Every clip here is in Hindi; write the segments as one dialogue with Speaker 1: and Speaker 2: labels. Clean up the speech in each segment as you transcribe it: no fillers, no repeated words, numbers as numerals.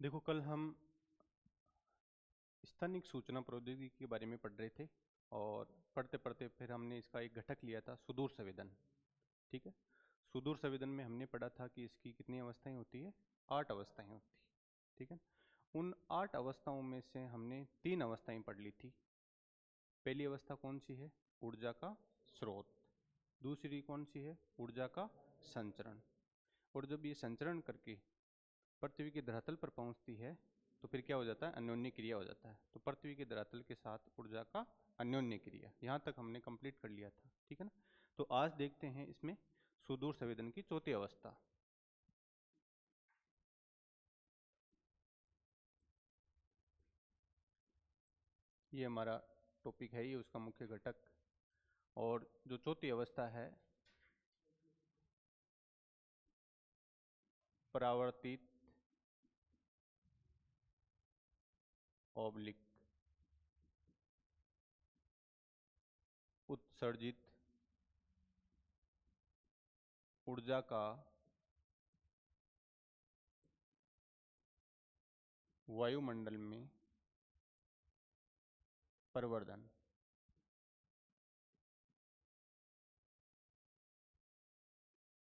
Speaker 1: देखो, कल हम स्थानिक सूचना प्रौद्योगिकी के बारे में पढ़ रहे थे और पढ़ते पढ़ते फिर हमने इसका एक घटक लिया था, सुदूर संवेदन। ठीक है। सुदूर संवेदन में हमने पढ़ा था कि इसकी कितनी अवस्थाएं होती है, 8 अवस्थाएं होती है। ठीक है। उन 8 अवस्थाओं में से हमने 3 अवस्थाएं पढ़ ली थी। पहली अवस्था कौन सी है? ऊर्जा का स्रोत। दूसरी कौन सी है? ऊर्जा का संचरण। और जब ये संचरण करके पृथ्वी के धरातल पर पहुंचती है तो फिर क्या हो जाता है? अन्योन्य क्रिया हो जाता है। तो पृथ्वी के धरातल के साथ ऊर्जा का अन्योन्य क्रिया, यहाँ तक हमने कंप्लीट कर लिया था। ठीक है ना। तो आज देखते हैं इसमें सुदूर संवेदन की चौथी अवस्था। ये हमारा टॉपिक है, ये उसका मुख्य घटक। और जो चौथी अवस्था है, परावर्तित ऑब्लिक उत्सर्जित ऊर्जा का वायुमंडल में प्रवर्धन।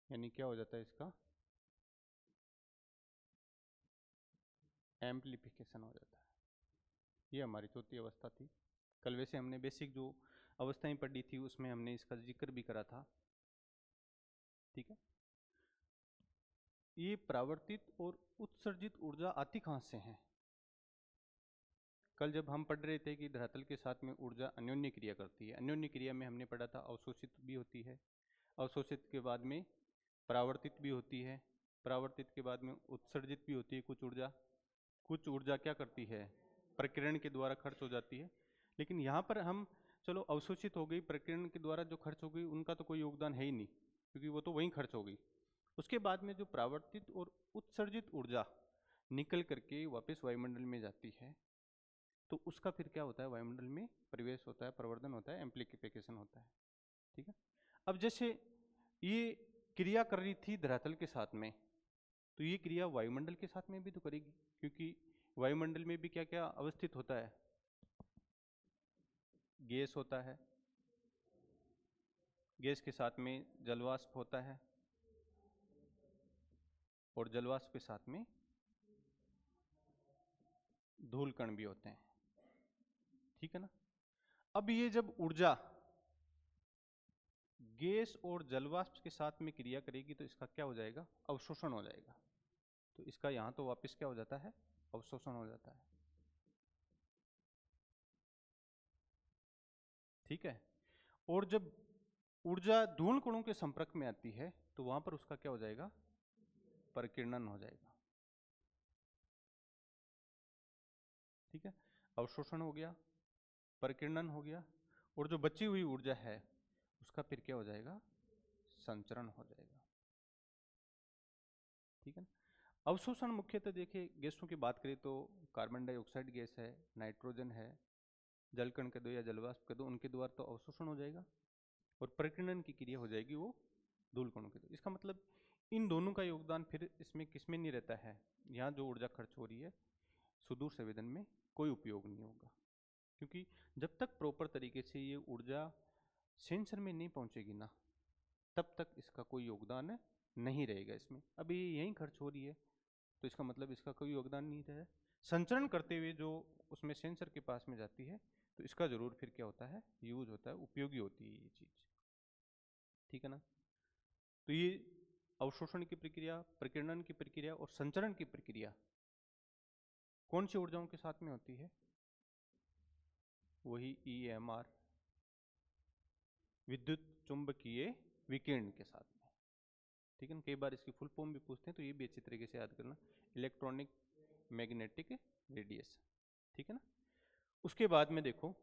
Speaker 1: यानी क्या हो जाता है इसका? एम्प्लीफिकेशन हो जाता है। ये हमारी चौथी अवस्था थी। कल वैसे हमने बेसिक जो अवस्थाएं पढ़ी थी उसमें हमने इसका जिक्र भी करा था। ठीक है। ये परावर्तित और उत्सर्जित ऊर्जा आती कहाँ से है? कल जब हम पढ़ रहे थे कि धरातल के साथ में ऊर्जा अन्योन्य क्रिया करती है, अन्योन्य क्रिया में हमने पढ़ा था अवशोषित भी होती है, अवशोषित के बाद में परावर्तित भी होती है, परावर्तित के बाद में उत्सर्जित भी होती है कुछ ऊर्जा। कुछ ऊर्जा क्या करती है? प्रकीर्णन के द्वारा खर्च हो जाती है। लेकिन यहाँ पर हम चलो अवशोषित हो गई, प्रकीर्णन के द्वारा जो खर्च हो गई उनका तो कोई योगदान है ही नहीं, क्योंकि वो तो वहीं खर्च हो गई। उसके बाद में जो परावर्तित और उत्सर्जित ऊर्जा निकल करके वापस वायुमंडल में जाती है, तो उसका फिर क्या होता है? वायुमंडल में प्रवेश होता है, प्रवर्धन होता है, एम्प्लीफिकेशन होता है। ठीक है। अब जैसे ये क्रिया कर रही थी धरातल के साथ में, तो ये क्रिया वायुमंडल के साथ में भी तो करेगी, क्योंकि वायुमंडल में भी क्या क्या अवस्थित होता है? गैस होता है, गैस के साथ में जलवाष्प होता है, और जलवाष्प के साथ में धूल कण भी होते हैं। ठीक है ना। अब ये जब ऊर्जा गैस और जलवाष्प के साथ में क्रिया करेगी तो इसका क्या हो जाएगा? अवशोषण हो जाएगा। तो इसका यहाँ तो वापस क्या हो जाता है? अवशोषण हो जाता है। ठीक है। और जब ऊर्जा धूल कणों के संपर्क में आती है तो वहां पर उसका क्या हो जाएगा? परिकीर्णन हो जाएगा। ठीक है। अवशोषण हो गया, परिकीर्णन हो गया, और जो बची हुई ऊर्जा है उसका फिर क्या हो जाएगा? संचरण हो जाएगा। ठीक है। अवशोषण मुख्यतः देखिए, गैसों की बात करें तो कार्बन डाइऑक्साइड गैस है, नाइट्रोजन है, जलकण के दो या जलवाष्प के दो, उनके द्वारा तो अवशोषण हो जाएगा, और प्रकीर्णन की क्रिया हो जाएगी वो धूल कणों के दो। इसका मतलब इन दोनों का योगदान फिर इसमें किसमें नहीं रहता है? यहाँ जो ऊर्जा खर्च हो रही है सुदूर संवेदन में कोई उपयोग नहीं होगा, क्योंकि जब तक प्रॉपर तरीके से ये ऊर्जा सेंसर में नहीं पहुंचेगी ना, तब तक इसका कोई योगदान नहीं रहेगा इसमें। अब ये यहीं खर्च हो रही है तो इसका मतलब इसका कोई योगदान नहीं रहा है। संचरण करते हुए जो उसमें सेंसर के पास में जाती है तो इसका जरूर फिर क्या होता है? यूज होता है, उपयोगी होती है ये चीज। ठीक है ना। तो ये अवशोषण की प्रक्रिया, प्रकीर्णन की प्रक्रिया और संचरण की प्रक्रिया कौन सी ऊर्जाओं के साथ में होती है? वही EMR, विद्युत चुंबकीय विकिरण के साथ में। ठीक है ना। कई बार इसकी फुल फॉर्म भी पूछते हैं तो ये भी अच्छी तरीके से याद करना, इलेक्ट्रॉनिक मैग्नेटिक रेडिएशन। ठीक है ना। उसके बाद में देखो,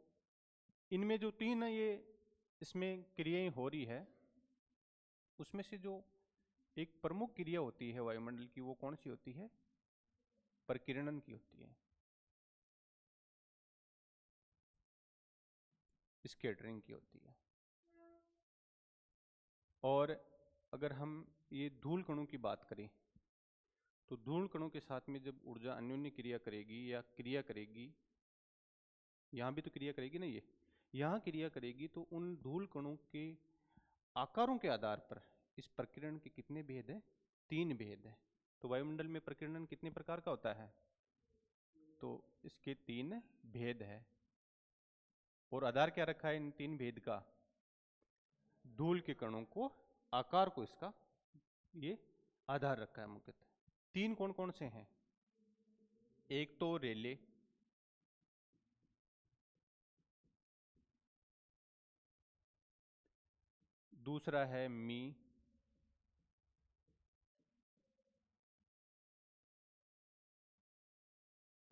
Speaker 1: इनमें जो 3 ये इसमें क्रियाएं हो रही है, उसमें से जो एक प्रमुख क्रिया होती है वायुमंडल की, वो कौन सी होती है? प्रकीर्णन की होती है, स्कैटरिंग की होती है। और अगर हम ये धूल कणों की बात करें तो धूल कणों के साथ में जब ऊर्जा अन्योन्य क्रिया करेगी या क्रिया करेगी, यहाँ भी तो क्रिया करेगी ना, ये यहाँ क्रिया करेगी, तो उन धूल कणों के आकारों के आधार पर इस प्रकीर्णन के कितने भेद है? 3 भेद है। तो वायुमंडल में प्रकीर्णन कितने प्रकार का होता है? तो इसके 3 भेद है। और आधार क्या रखा है इन 3 भेद का? धूल के कणों को, आकार को, इसका ये आधार रखा है मुख्यतः। 3 कौन कौन से हैं? एक तो रेले, दूसरा है मी,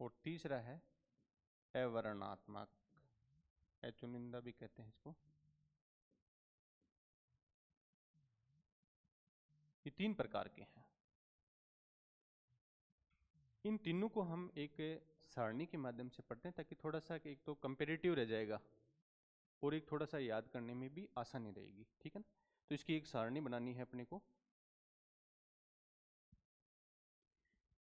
Speaker 1: और तीसरा है अवर्णनात्मक, चुनिंदा भी कहते हैं इसको। ये 3 प्रकार के हैं। इन तीनों को हम एक सारणी के माध्यम से पढ़ते हैं ताकि थोड़ा सा एक तो कंपेरेटिव रह जाएगा और एक थोड़ा सा याद करने में भी आसानी रहेगी, ठीक है ना। तो इसकी एक सारणी बनानी है अपने को,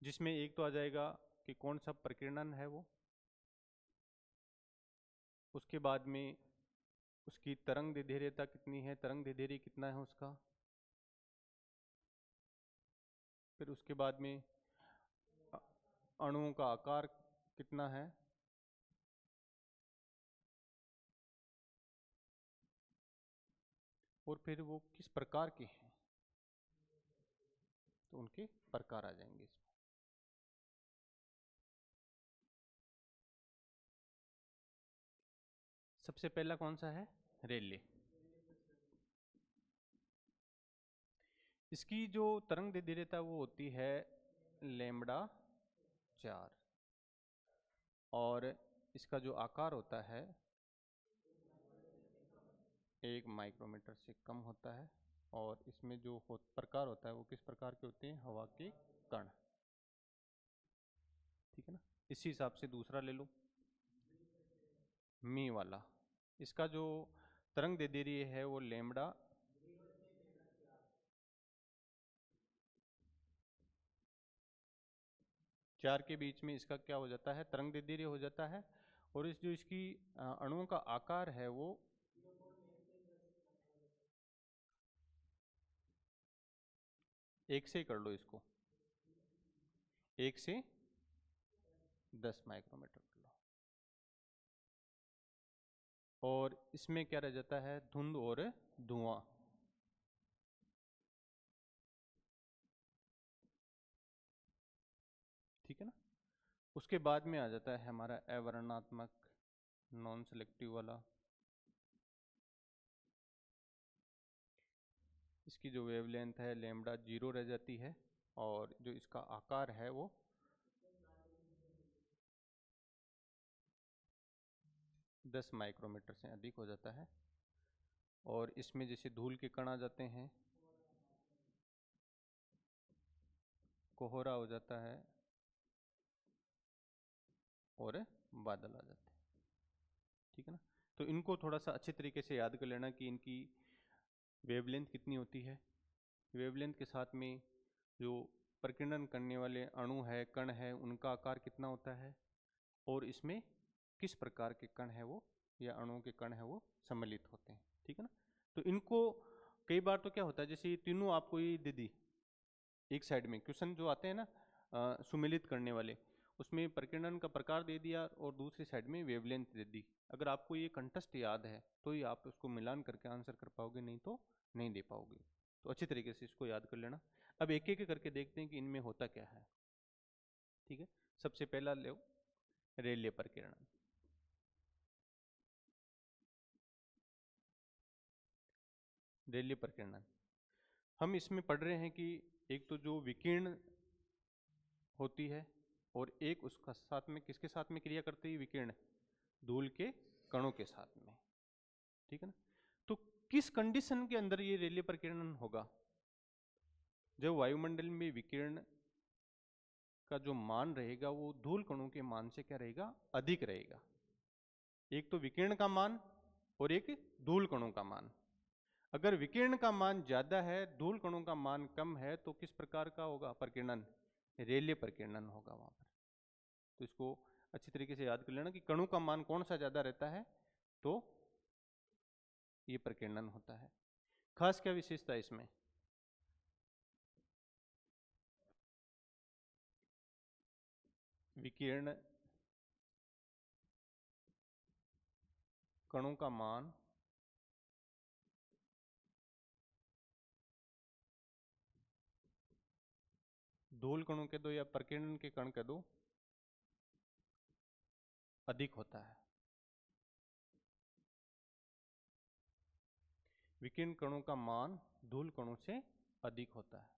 Speaker 1: जिसमें एक तो आ जाएगा कि कौन सा प्रकीर्णन है वो, उसके बाद में उसकी तरंग दैर्घ्यता कितनी है, तरंग दैर्घ्य कितना है उसका, फिर उसके बाद में अणुओं का आकार कितना है, और फिर वो किस प्रकार के हैं, तो उनके प्रकार आ जाएंगे इसमें। सबसे पहला कौन सा है? रेले। इसकी जो तरंग दैर्घ्यता वो होती है λ4, और इसका जो आकार होता है 1 माइक्रोमीटर से कम होता है, और इसमें जो प्रकार होता है वो किस प्रकार के होते हैं? हवा के कण, ठीक है ना। इसी हिसाब से दूसरा ले लो, मी वाला। इसका जो तरंग दैर्घ्य है वो λ4 के बीच में इसका क्या हो जाता है? तरंग दैर्घ्य हो जाता है। और इस जो इसकी अणुओं का आकार है वो 1 से कर लो इसको, 1 से 10 माइक्रोमीटर कर लो। और इसमें क्या रह जाता है? धुंध और धुआं। ठीक है ना। उसके बाद में आ जाता है हमारा अवर्णनात्मक, नॉन सेलेक्टिव वाला। इसकी जो वेवलेंथ है λ0 रह जाती है, और जो इसका आकार है वो 10 माइक्रोमीटर से अधिक हो जाता है। और इसमें जैसे धूल के कण आ जाते हैं, कोहरा हो जाता है, और बादल आ जाते हैं, ठीक है ना। तो इनको थोड़ा सा अच्छे तरीके से याद कर लेना कि इनकी वेवलेंथ कितनी होती है। वेवलेंथ के साथ में जो प्रकीर्णन करने वाले अणु है, कण है, उनका आकार कितना होता है, और इसमें किस प्रकार के कण है वो, या अणुओं के कण है वो सम्मिलित होते हैं, ठीक है ना। तो इनको कई बार तो क्या होता है, जैसे ये तीनों आपको ये दे दी एक साइड में, क्वेश्चन जो आते हैं ना सुमेलित करने वाले, उसमें प्रकीर्णन का प्रकार दे दिया और दूसरी साइड में वेवलेंथ दे दी। अगर आपको ये कंटस्ट याद है तो ही आप उसको मिलान करके आंसर कर पाओगे, नहीं तो नहीं दे पाओगे। तो अच्छी तरीके से इसको याद कर लेना। अब एक एक करके देखते हैं कि इनमें होता क्या है, ठीक है। सबसे पहला लो रेले प्रकीर्णन। रेले प्रकीर्णन हम इसमें पढ़ रहे हैं कि एक तो जो विकिरण होती है, और एक उसका साथ में किसके साथ में क्रिया करती है? विकिरण धूल के कणों के साथ में, ठीक है ना। तो किस कंडीशन के अंदर ये रेले प्रकीर्णन होगा? जब वायुमंडल में विकिरण का जो मान रहेगा वो धूल कणों के मान से क्या रहेगा? अधिक रहेगा। एक तो विकिरण का मान और एक धूल कणों का मान। अगर विकिरण का मान ज्यादा है, धूल कणों का मान कम है, तो किस प्रकार का होगा प्रकीर्णन? रेले प्रकीर्णन होगा वहां पर। तो इसको अच्छी तरीके से याद कर लेना कि कणों का मान कौन सा ज्यादा रहता है, तो ये प्रकीर्णन होता है। खास क्या विशेषता है इसमें, विकिरण कणों का मान धूल कणों के दो या प्रकीर्णन के कण के दो अधिक होता है। विकिरण कणों का मान धूल कणों से अधिक होता है।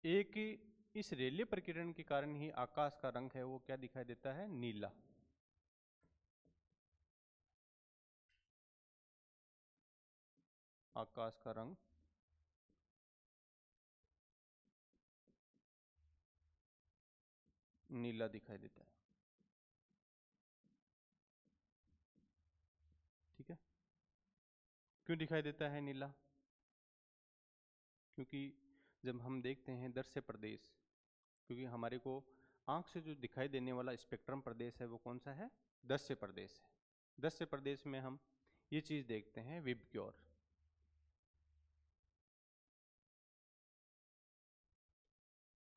Speaker 1: एक इस रेले प्रकीर्णन के कारण ही आकाश का रंग है वो क्या दिखाई देता है, नीला। आकाश का रंग नीला दिखाई देता है। ठीक है, क्यों दिखाई देता है नीला? क्योंकि जब हम देखते हैं दृश्य प्रदेश, क्योंकि हमारे को आंख से जो दिखाई देने वाला स्पेक्ट्रम प्रदेश है वो कौन सा है, दृश्य प्रदेश है। दृश्य प्रदेश में हम ये चीज देखते हैं विबग्योर।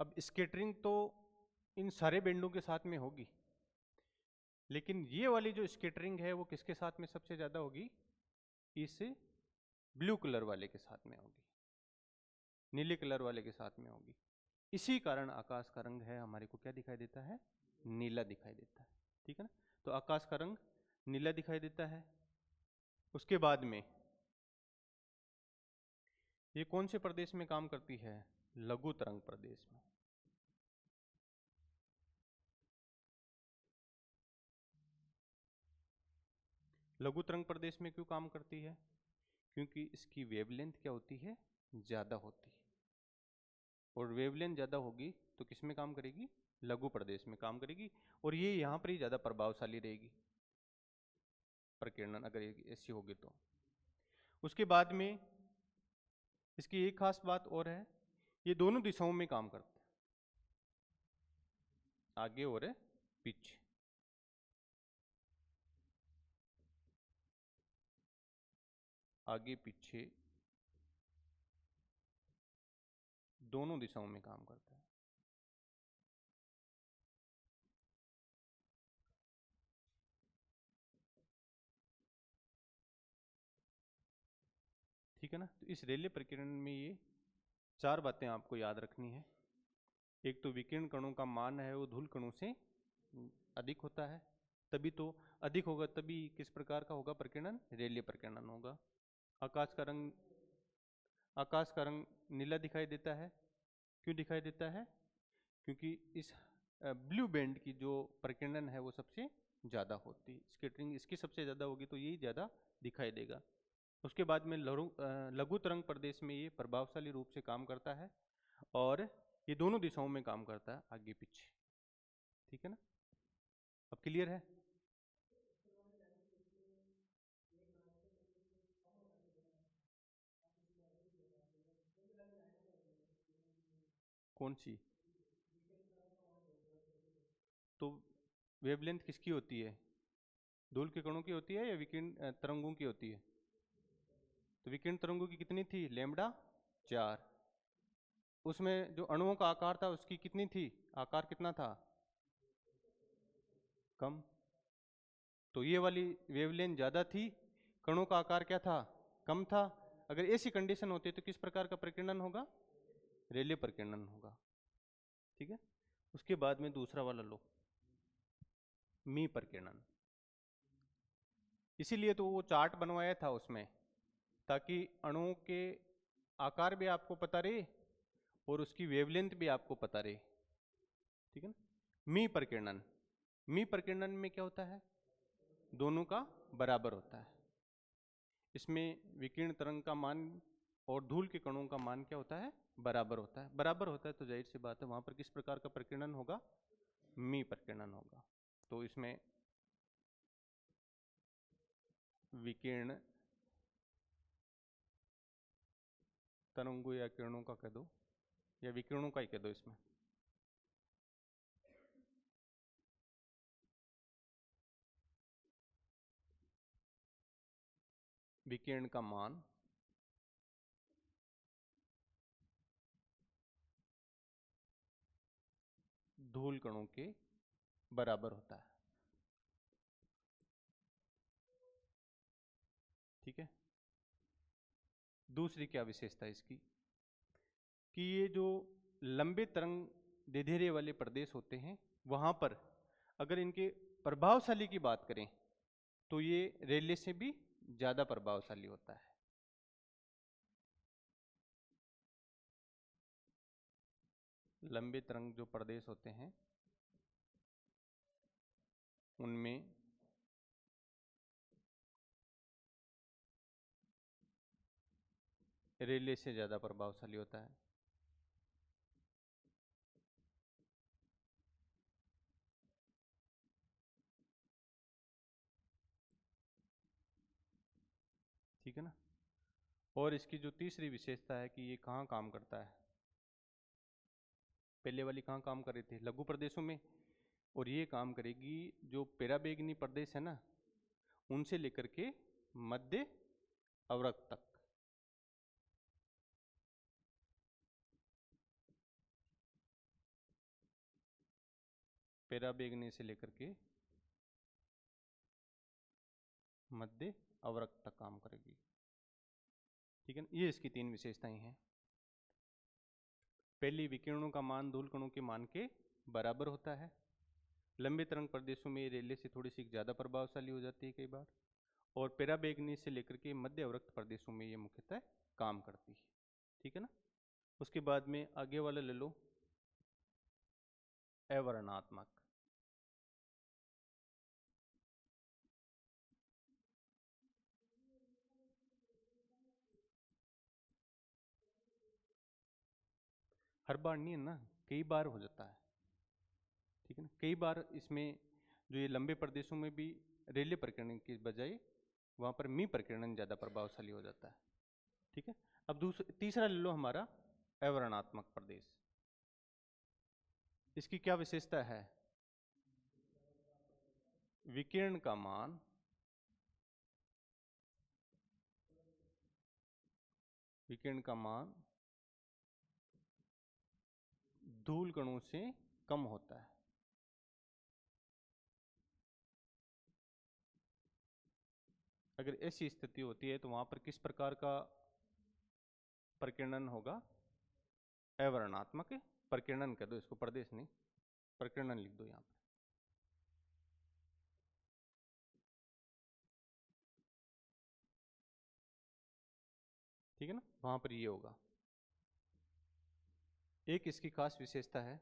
Speaker 1: अब स्कैटरिंग तो इन सारे बैंडों के साथ में होगी, लेकिन ये वाली जो स्कैटरिंग है वो किसके साथ में सबसे ज्यादा होगी, इस ब्लू कलर वाले के साथ में होगी, नीले कलर वाले के साथ में होगी। इसी कारण आकाश का रंग है हमारे को क्या दिखाई देता है, नीला दिखाई देता है। ठीक है ना, तो आकाश का रंग नीला दिखाई देता है। उसके बाद में ये कौन से प्रदेश में काम करती है, लघु तरंग प्रदेश में। लघु तरंग प्रदेश में क्यों काम करती है, क्योंकि इसकी वेवलेंथ क्या होती है, ज्यादा होती है। और वेवलेंथ ज्यादा होगी तो किस में काम करेगी, लघु प्रदेश में काम करेगी, और ये यहाँ पर ही ज्यादा प्रभावशाली रहेगी प्रकीर्णन अगर ऐसी होगी तो। उसके बाद में इसकी एक खास बात और है, ये दोनों दिशाओं में काम करता है, आगे और पीछे। आगे पीछे दोनों दिशाओं में काम करता है। ठीक है ना, तो इस रेले प्रकीर्णन में ये चार बातें आपको याद रखनी है। एक तो विकिरण कणों का मान है वो धूल कणों से अधिक होता है, तभी तो अधिक होगा, तभी किस प्रकार का होगा प्रकीर्णन, रेले प्रकीर्णन होगा। आकाश का रंग नीला दिखाई देता है। क्यों दिखाई देता है, क्योंकि इस ब्लू बैंड की जो प्रकीर्णन है वो सबसे ज़्यादा होती है, स्कैटरिंग इसकी सबसे ज़्यादा होगी तो यही ज़्यादा दिखाई देगा। उसके बाद में लघु तरंग प्रदेश में ये प्रभावशाली रूप से काम करता है, और ये दोनों दिशाओं में काम करता है, आगे पीछे। ठीक है ना, अब क्लियर है। कौन सी, तो वेवलेंथ किसकी होती है, धूल के कणों की होती है या विकिरण तरंगों की होती है। तो विकिरण तरंगों की कितनी थी, लैम्बडा 4। उसमें जो अणुओं का आकार था उसकी कितनी थी, आकार कितना था, कम। तो ये वाली वेवलेंथ ज्यादा थी, कणों का आकार क्या था, कम था। अगर ऐसी कंडीशन होती तो किस प्रकार का प्रकीर्णन होगा, रेले प्रकीर्णन होगा। ठीक है, उसके बाद में दूसरा वाला लो, मी प्रकीर्णन। इसीलिए तो वो चार्ट बनवाया था उसमें, ताकि अणुओं के आकार भी आपको पता रहे और उसकी वेवलेंथ भी आपको पता रहे। ठीक है ना, मी प्रकीर्णन, मी प्रकीर्णन में क्या होता है, दोनों का बराबर होता है। इसमें विकिरण तरंग का मान और धूल के कणों का मान क्या होता है, बराबर होता है। बराबर होता है तो जाहिर सी बात है वहां पर किस प्रकार का प्रकीर्णन होगा, मी प्रकीर्णन होगा। तो इसमें विकिरण तरंगों या किरणों का कह दो, या विकिरणों का ही कह दो इसमें। विकिरण का मान धूल कणों के बराबर होता है। ठीक है। दूसरी क्या विशेषता है इसकी, कि ये जो लंबे तरंग दैर्ध्य वाले प्रदेश होते हैं वहां पर अगर इनके प्रभावशाली की बात करें तो ये रेले से भी ज्यादा प्रभावशाली होता है। लंबे तरंग जो प्रदेश होते हैं उनमें रेले से ज्यादा प्रभावशाली होता है। ठीक है ना। और इसकी जो तीसरी विशेषता है कि ये कहाँ काम करता है, पहले वाली कहाँ काम कर रही थी, लघु प्रदेशों में, और ये काम करेगी जो पेराबेगनी प्रदेश है ना उनसे लेकर के मध्य अवरक्त तक। पेराबेगनी से लेकर के मध्य अवरक्त तक काम करेगी। ठीक है ना। ये इसकी तीन विशेषताएं हैं। पहली, विकिरणों का मान धूल कणों के मान के बराबर होता है। लंबे तरंग प्रदेशों में रेले से थोड़ी सी ज़्यादा प्रभावशाली हो जाती है कई बार। और पेराबेगनी से लेकर के मध्य अवरक्त प्रदेशों में ये मुख्यतः काम करती है। ठीक है ना। उसके बाद में आगे वाला ले लो, अवर्णात्मक। हर बार नहीं है ना, कई बार हो जाता है। ठीक है ना। कई बार इसमें जो ये लंबे प्रदेशों में भी रेले प्रकीर्णन की बजाय वहाँ पर मी प्रकीर्णन ज़्यादा प्रभावशाली हो जाता है। ठीक है। अब तीसरा ले लो हमारा अवर्णात्मक प्रदेश। इसकी क्या विशेषता है, विकिरण का मान धूल कणों से कम होता है। अगर ऐसी स्थिति होती है तो वहां पर किस प्रकार का प्रकीर्णन होगा, अवर्णात्मक प्रकीर्णन कह दो इसको, प्रदेश नहीं, प्रकीर्णन लिख दो यहाँ पर। ठीक है ना। वहां पर ये होगा। एक इसकी खास विशेषता है,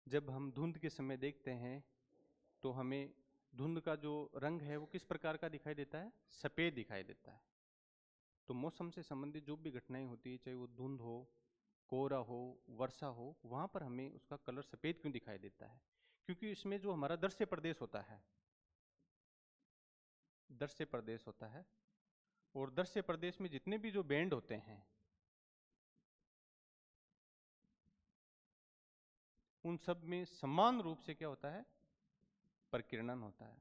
Speaker 1: जब हम धुंध के समय देखते हैं तो हमें धुंध का जो रंग है वो किस प्रकार का दिखाई देता है, सफ़ेद दिखाई देता है। तो मौसम से संबंधित जो भी घटनाएं होती है, चाहे वो धुंध हो, कोहरा हो, वर्षा हो, वहाँ पर हमें उसका कलर सफ़ेद क्यों दिखाई देता है, क्योंकि इसमें जो हमारा दृश्य प्रदेश होता है, दृश्य प्रदेश होता है, और दृश्य प्रदेश में जितने भी जो बैंड होते हैं उन सब में समान रूप से क्या होता है, प्रकीर्णन होता है।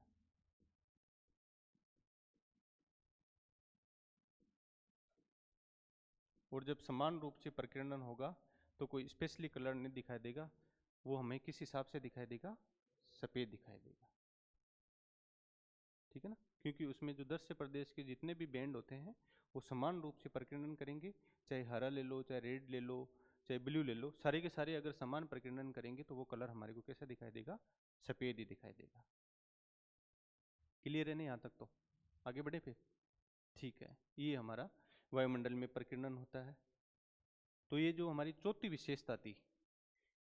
Speaker 1: और जब समान रूप से प्रकीर्णन होगा तो कोई स्पेशली कलर नहीं दिखाई देगा, वो हमें किस हिसाब से दिखाई देगा, सफ़ेद दिखाई देगा। ठीक है ना। क्योंकि उसमें जो दृश्य प्रदेश के जितने भी बैंड होते हैं वो समान रूप से प्रकीर्णन करेंगे, चाहे हरा ले लो, चाहे रेड ले लो, चाहे ब्लू ले लो, सारे के सारे अगर समान प्रकीर्णन करेंगे तो वो कलर हमारे को कैसा दिखाई देगा, सफ़ेद ही दिखाई देगा। क्लियर है नहीं यहाँ तक, तो आगे बढ़े फिर। ठीक है। ये हमारा वायुमंडल में प्रकीर्णन होता है। तो ये जो हमारी चौथी विशेषता थी,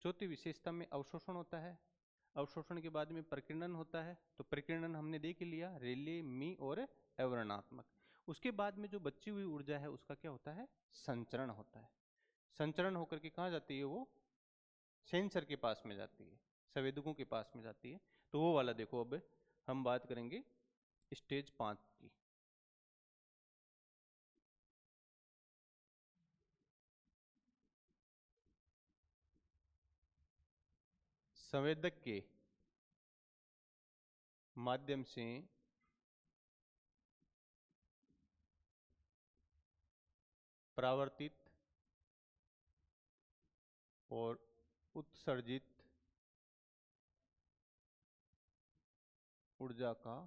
Speaker 1: चौथी विशेषता में अवशोषण होता है। अवशोषण के बाद में प्रकीर्णन होता है। तो प्रकीर्णन हमने देख लिया, रेले, मी और अवर्णात्मक। उसके बाद में जो बची हुई ऊर्जा है उसका क्या होता है, संचरण होता है। संचरण होकर के कहाँ जाती है, वो सेंसर के पास में जाती है, संवेदकों के पास में जाती है। तो वो वाला देखो, अब हम बात करेंगे स्टेज 5 की। संवेदक के माध्यम से परावर्तित और उत्सर्जित ऊर्जा का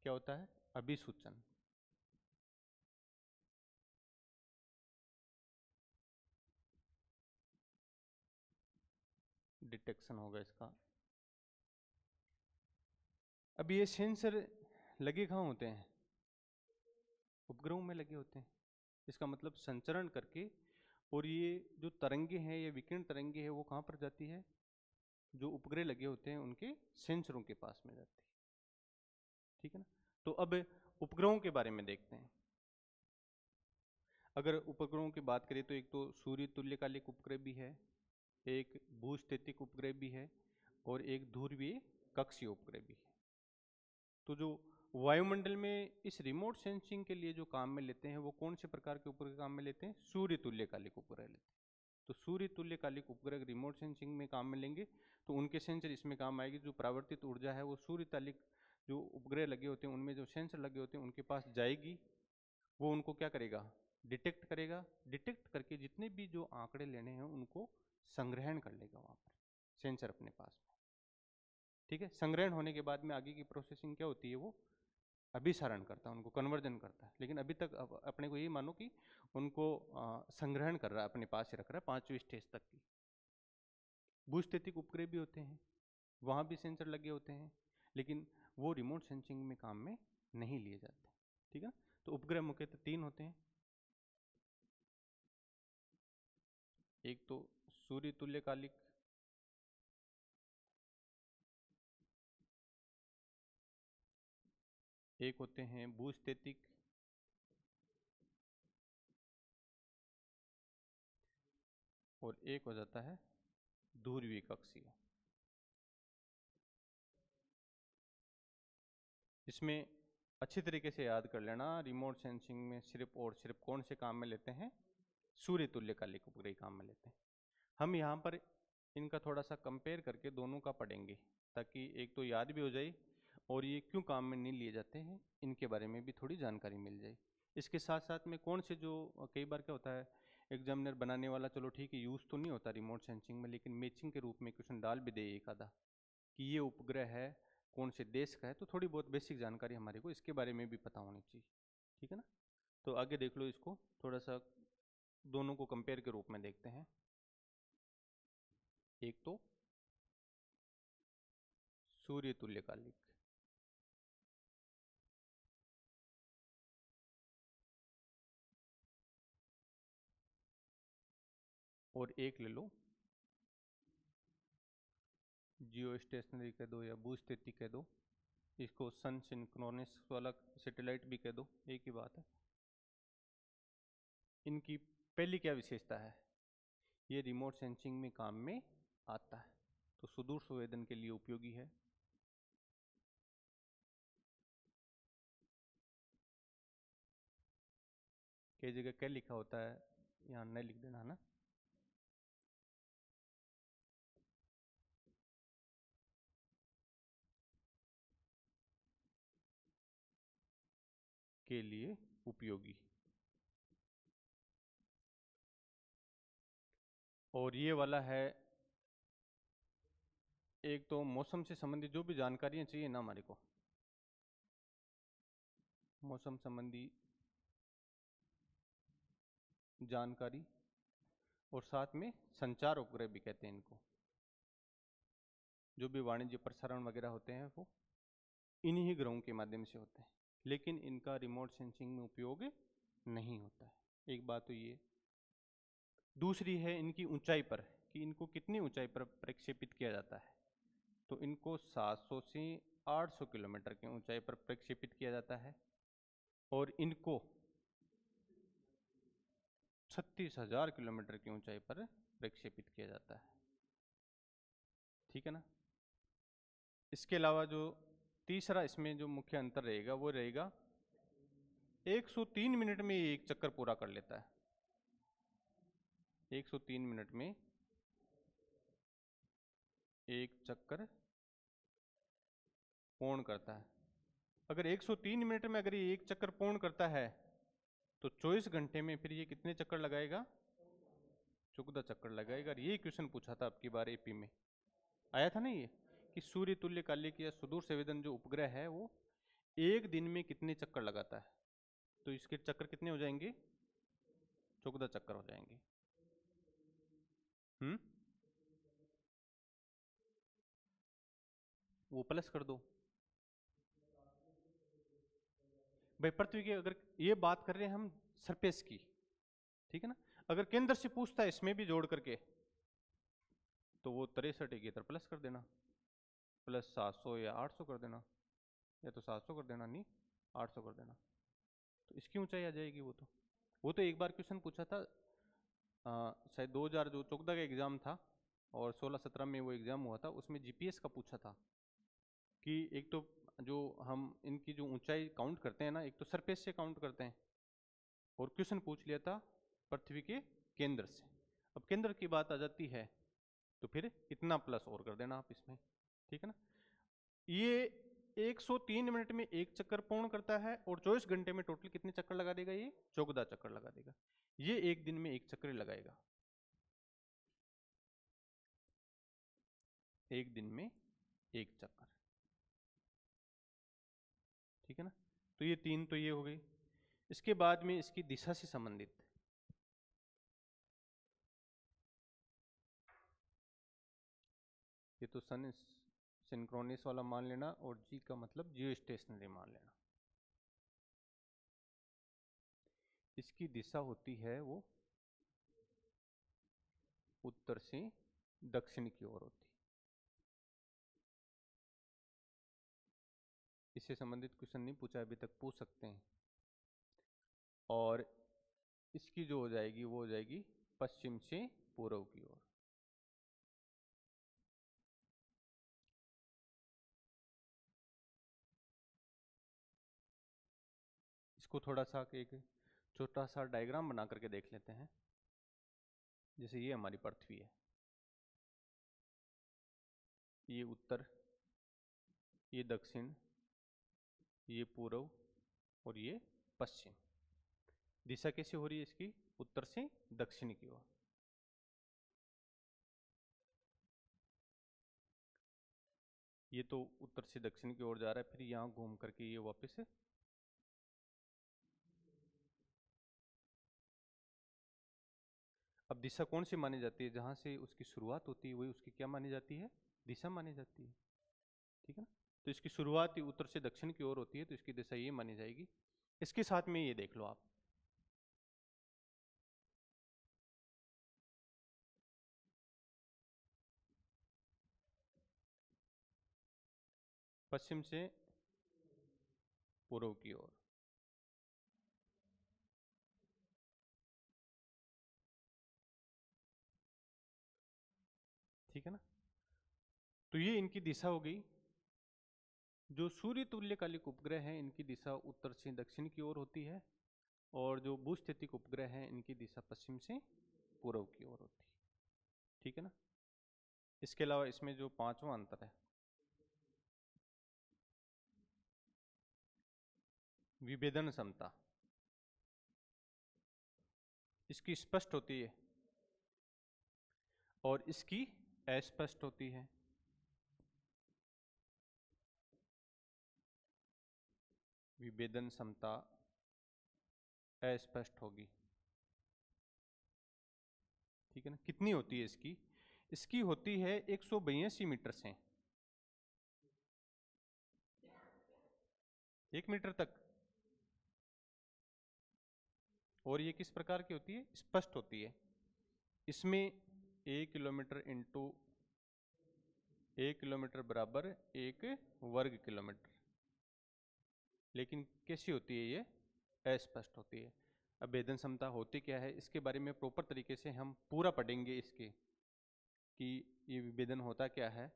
Speaker 1: क्या होता है? अभिसूचन। डिटेक्शन होगा इसका। अब ये सेंसर लगे कहाँ होते हैं? उपग्रहों में लगे होते हैं। इसका मतलब संचरण करके, और ये जो तरंगे हैं, ये विकिरण तरंगे हैं, वो कहाँ पर जाती है? जो उपग्रह लगे होते हैं उनके सेंसरों के पास में जाती है। ठीक है ना? तो अब उपग्रहों के बारे में देखते हैं। अगर उपग्रहों की बात करें तो एक तो सूर्य तुल्यकालिक उपग्रह भी है, एक भूस्थितिक उपग्रह भी है, और एक ध्रुवीय कक्षीय उपग्रह भी है। तो जो वायुमंडल में इस रिमोट सेंसिंग के लिए जो काम में लेते हैं, वो कौन से प्रकार के उपग्रह काम में लेते हैं? सूर्य तुल्यकालिक उपग्रह लेते हैं। तो सूर्य तुल्यकालिक उपग्रह रिमोट सेंसिंग में काम में लेंगे तो उनके सेंसर इसमें काम आएगी। जो परावर्तित ऊर्जा है वो सूर्य तालिक जो उपग्रह लगे होते हैं उनमें जो सेंसर लगे होते हैं उनके पास जाएगी। वो उनको क्या करेगा? डिटेक्ट करेगा। डिटेक्ट करके जितने भी जो आंकड़े लेने हैं उनको संग्रहण कर लेगा वहाँ पर सेंसर अपने पास में। ठीक है? संग्रहण होने के बाद में आगे की प्रोसेसिंग क्या होती है? वो अभिसारण करता है, उनको कन्वर्जन करता है। लेकिन अभी तक अपने को यही मानो कि उनको संग्रहण कर रहा है, अपने पास ही रख रहा है 5वीं स्टेज तक की। भूस्थितिक उपग्रह भी होते हैं, वहाँ भी सेंसर लगे होते हैं, लेकिन वो रिमोट सेंसिंग में काम में नहीं लिए जाते। ठीक है? तो उपग्रह मुख्यतः 3 होते हैं। एक तो सूर्य तुल्यकालिक, एक होते हैं भूस्थितिक, और एक हो जाता है ध्रुवीय कक्षीय। इसमें अच्छी तरीके से याद कर लेना, रिमोट सेंसिंग में सिर्फ और सिर्फ कौन से काम में लेते हैं? सूर्य तुल्यकालिक उपग्रह काम में लेते हैं। हम यहाँ पर इनका थोड़ा सा कंपेयर करके दोनों का पढ़ेंगे, ताकि एक तो याद भी हो जाए और ये क्यों काम में नहीं लिए जाते हैं इनके बारे में भी थोड़ी जानकारी मिल जाए। इसके साथ साथ में कौन से जो कई बार क्या होता है, एग्जामिनर बनाने वाला चलो ठीक है यूज़ तो नहीं होता रिमोट सेंसिंग में, लेकिन मैचिंग के रूप में क्वेश्चन डाल भी दे एक आधा कि ये उपग्रह है कौन से देश का है, तो थोड़ी बहुत बेसिक जानकारी हमारे को इसके बारे में भी पता होनी चाहिए। ठीक है ना? तो आगे देख लो, इसको थोड़ा सा दोनों को कंपेयर के रूप में देखते हैं। एक तो सूर्य तुल्यकालिक, और एक ले लो जियो स्टेशनरी कह दो या भूस्थिति कह दो, इसको सन सिंक्रोनस वाला सैटेलाइट भी कह दो, एक ही बात है। इनकी पहली क्या विशेषता है? ये रिमोट सेंसिंग में काम में आता है, तो सुदूर संवेदन के लिए उपयोगी है। कई जगह क्या लिखा होता है, यहाँ नहीं लिख देना है ना। के लिए उपयोगी। और ये वाला है, एक तो मौसम से संबंधित जो भी जानकारियाँ चाहिए ना हमारे को, मौसम संबंधी जानकारी, और साथ में संचार उपग्रह भी कहते हैं इनको। जो भी वाणिज्य प्रसारण वगैरह होते हैं वो इन्हीं ग्रहों के माध्यम से होते हैं, लेकिन इनका रिमोट सेंसिंग में उपयोग नहीं होता है। एक बात तो ये। दूसरी है इनकी ऊंचाई पर, कि इनको कितनी ऊंचाई पर प्रक्षेपित किया जाता है। तो इनको 700 से 800 किलोमीटर की ऊंचाई पर प्रक्षेपित किया जाता है, और इनको 36,000 किलोमीटर की ऊंचाई पर प्रक्षेपित किया जाता है। ठीक है ना? इसके अलावा जो तीसरा इसमें जो मुख्य अंतर रहेगा वो रहेगा 103 मिनट में ये एक चक्कर पूरा कर लेता है। 103 मिनट में एक चक्कर पूर्ण करता है। अगर 103 मिनट में अगर ये एक चक्कर पूर्ण करता है तो 24 घंटे में फिर ये कितने चक्कर लगाएगा? 14 चक्कर लगाएगा। और ये क्वेश्चन पूछा था आपकी बार एपी में आया था ना ये, कि सूर्य तुल्यकालिक या सुदूर संवेदन जो उपग्रह है वो एक दिन में कितने चक्कर लगाता है। तो इसके चक्कर कितने हो जाएंगे? 14 चक्कर हो जाएंगे। वो प्लस कर दो भाई। पृथ्वी की अगर ये बात कर रहे हैं हम सरफेस की, ठीक है ना। अगर केंद्र से पूछता है इसमें भी जोड़ करके तो वो 63 की तरह प्लस कर देना, प्लस 700 या 800 कर देना, या तो 700 कर देना, नहीं 800 कर देना, तो इसकी ऊंचाई आ जाएगी। वो तो एक बार क्वेश्चन पूछा था शायद 2014 का एग्जाम था और 16-17 में वो एग्जाम हुआ था, उसमें जीपीएस का पूछा था कि एक तो जो हम इनकी जो ऊंचाई काउंट करते हैं ना, एक तो सरफेस से काउंट करते हैं, और क्वेश्चन पूछ लिया था पृथ्वी के केंद्र से। अब केंद्र की बात आ जाती है तो फिर इतना प्लस और कर देना आप इसमें, ठीक है ना। ये 103 मिनट में एक चक्कर पूर्ण करता है और 24 घंटे में टोटल कितने चक्कर लगा देगा? ये 14 चक्कर लगा देगा। ये एक दिन में एक चक्कर लगाएगा, एक दिन में एक चक्कर, ठीक है ना। तो ये 3 तो ये हो गई। इसके बाद में इसकी दिशा से संबंधित, ये तो सन सिंक्रोनिस वाला मान लेना, और जी का मतलब जियो स्टेशनरी मान लेना। इसकी दिशा होती है वो उत्तर से दक्षिण की ओर होती है। इससे संबंधित क्वेश्चन नहीं पूछा अभी तक, पूछ सकते हैं। और इसकी जो हो जाएगी वो हो जाएगी पश्चिम से पूर्व की ओर। इसको थोड़ा सा एक छोटा सा डायग्राम बना करके देख लेते हैं। जैसे ये हमारी पृथ्वी है, ये उत्तर, ये दक्षिण, ये पूर्व और ये पश्चिम। दिशा कैसे हो रही है इसकी? उत्तर से दक्षिण की ओर। ये तो उत्तर से दक्षिण की ओर जा रहा है, फिर यहाँ घूम करके ये वापस है। अब दिशा कौन सी मानी जाती है? जहां से उसकी शुरुआत होती है वही उसकी क्या मानी जाती है? दिशा मानी जाती है, ठीक है ना। तो इसकी शुरुआत ही उत्तर से दक्षिण की ओर होती है, तो इसकी दिशा ये मानी जाएगी। इसके साथ में ये देख लो आप, पश्चिम से पूर्व की ओर। ठीक है ना। तो ये इनकी दिशा हो गई। जो सूर्य तुल्यकालिक उपग्रह हैं इनकी दिशा उत्तर से दक्षिण की ओर होती है, और जो भूस्थितिक उपग्रह हैं इनकी दिशा पश्चिम से पूर्व की ओर होती है, ठीक है ना। इसके अलावा इसमें जो पांचवा अंतर है, विभेदन क्षमता, इसकी स्पष्ट होती है और इसकी अस्पष्ट होती है। विभेदन क्षमता अस्पष्ट होगी, ठीक है ना। कितनी होती है इसकी? इसकी होती है 182 मीटर से 1 मीटर तक। और ये किस प्रकार की होती है? स्पष्ट होती है। इसमें 1 किलोमीटर इंटू 1 किलोमीटर बराबर 1 वर्ग किलोमीटर। लेकिन कैसी होती है ये? अस्पष्ट होती है। अब भेदन क्षमता होती क्या है, इसके बारे में प्रॉपर तरीके से हम पूरा पढ़ेंगे इसके, कि ये विभेदन होता क्या है।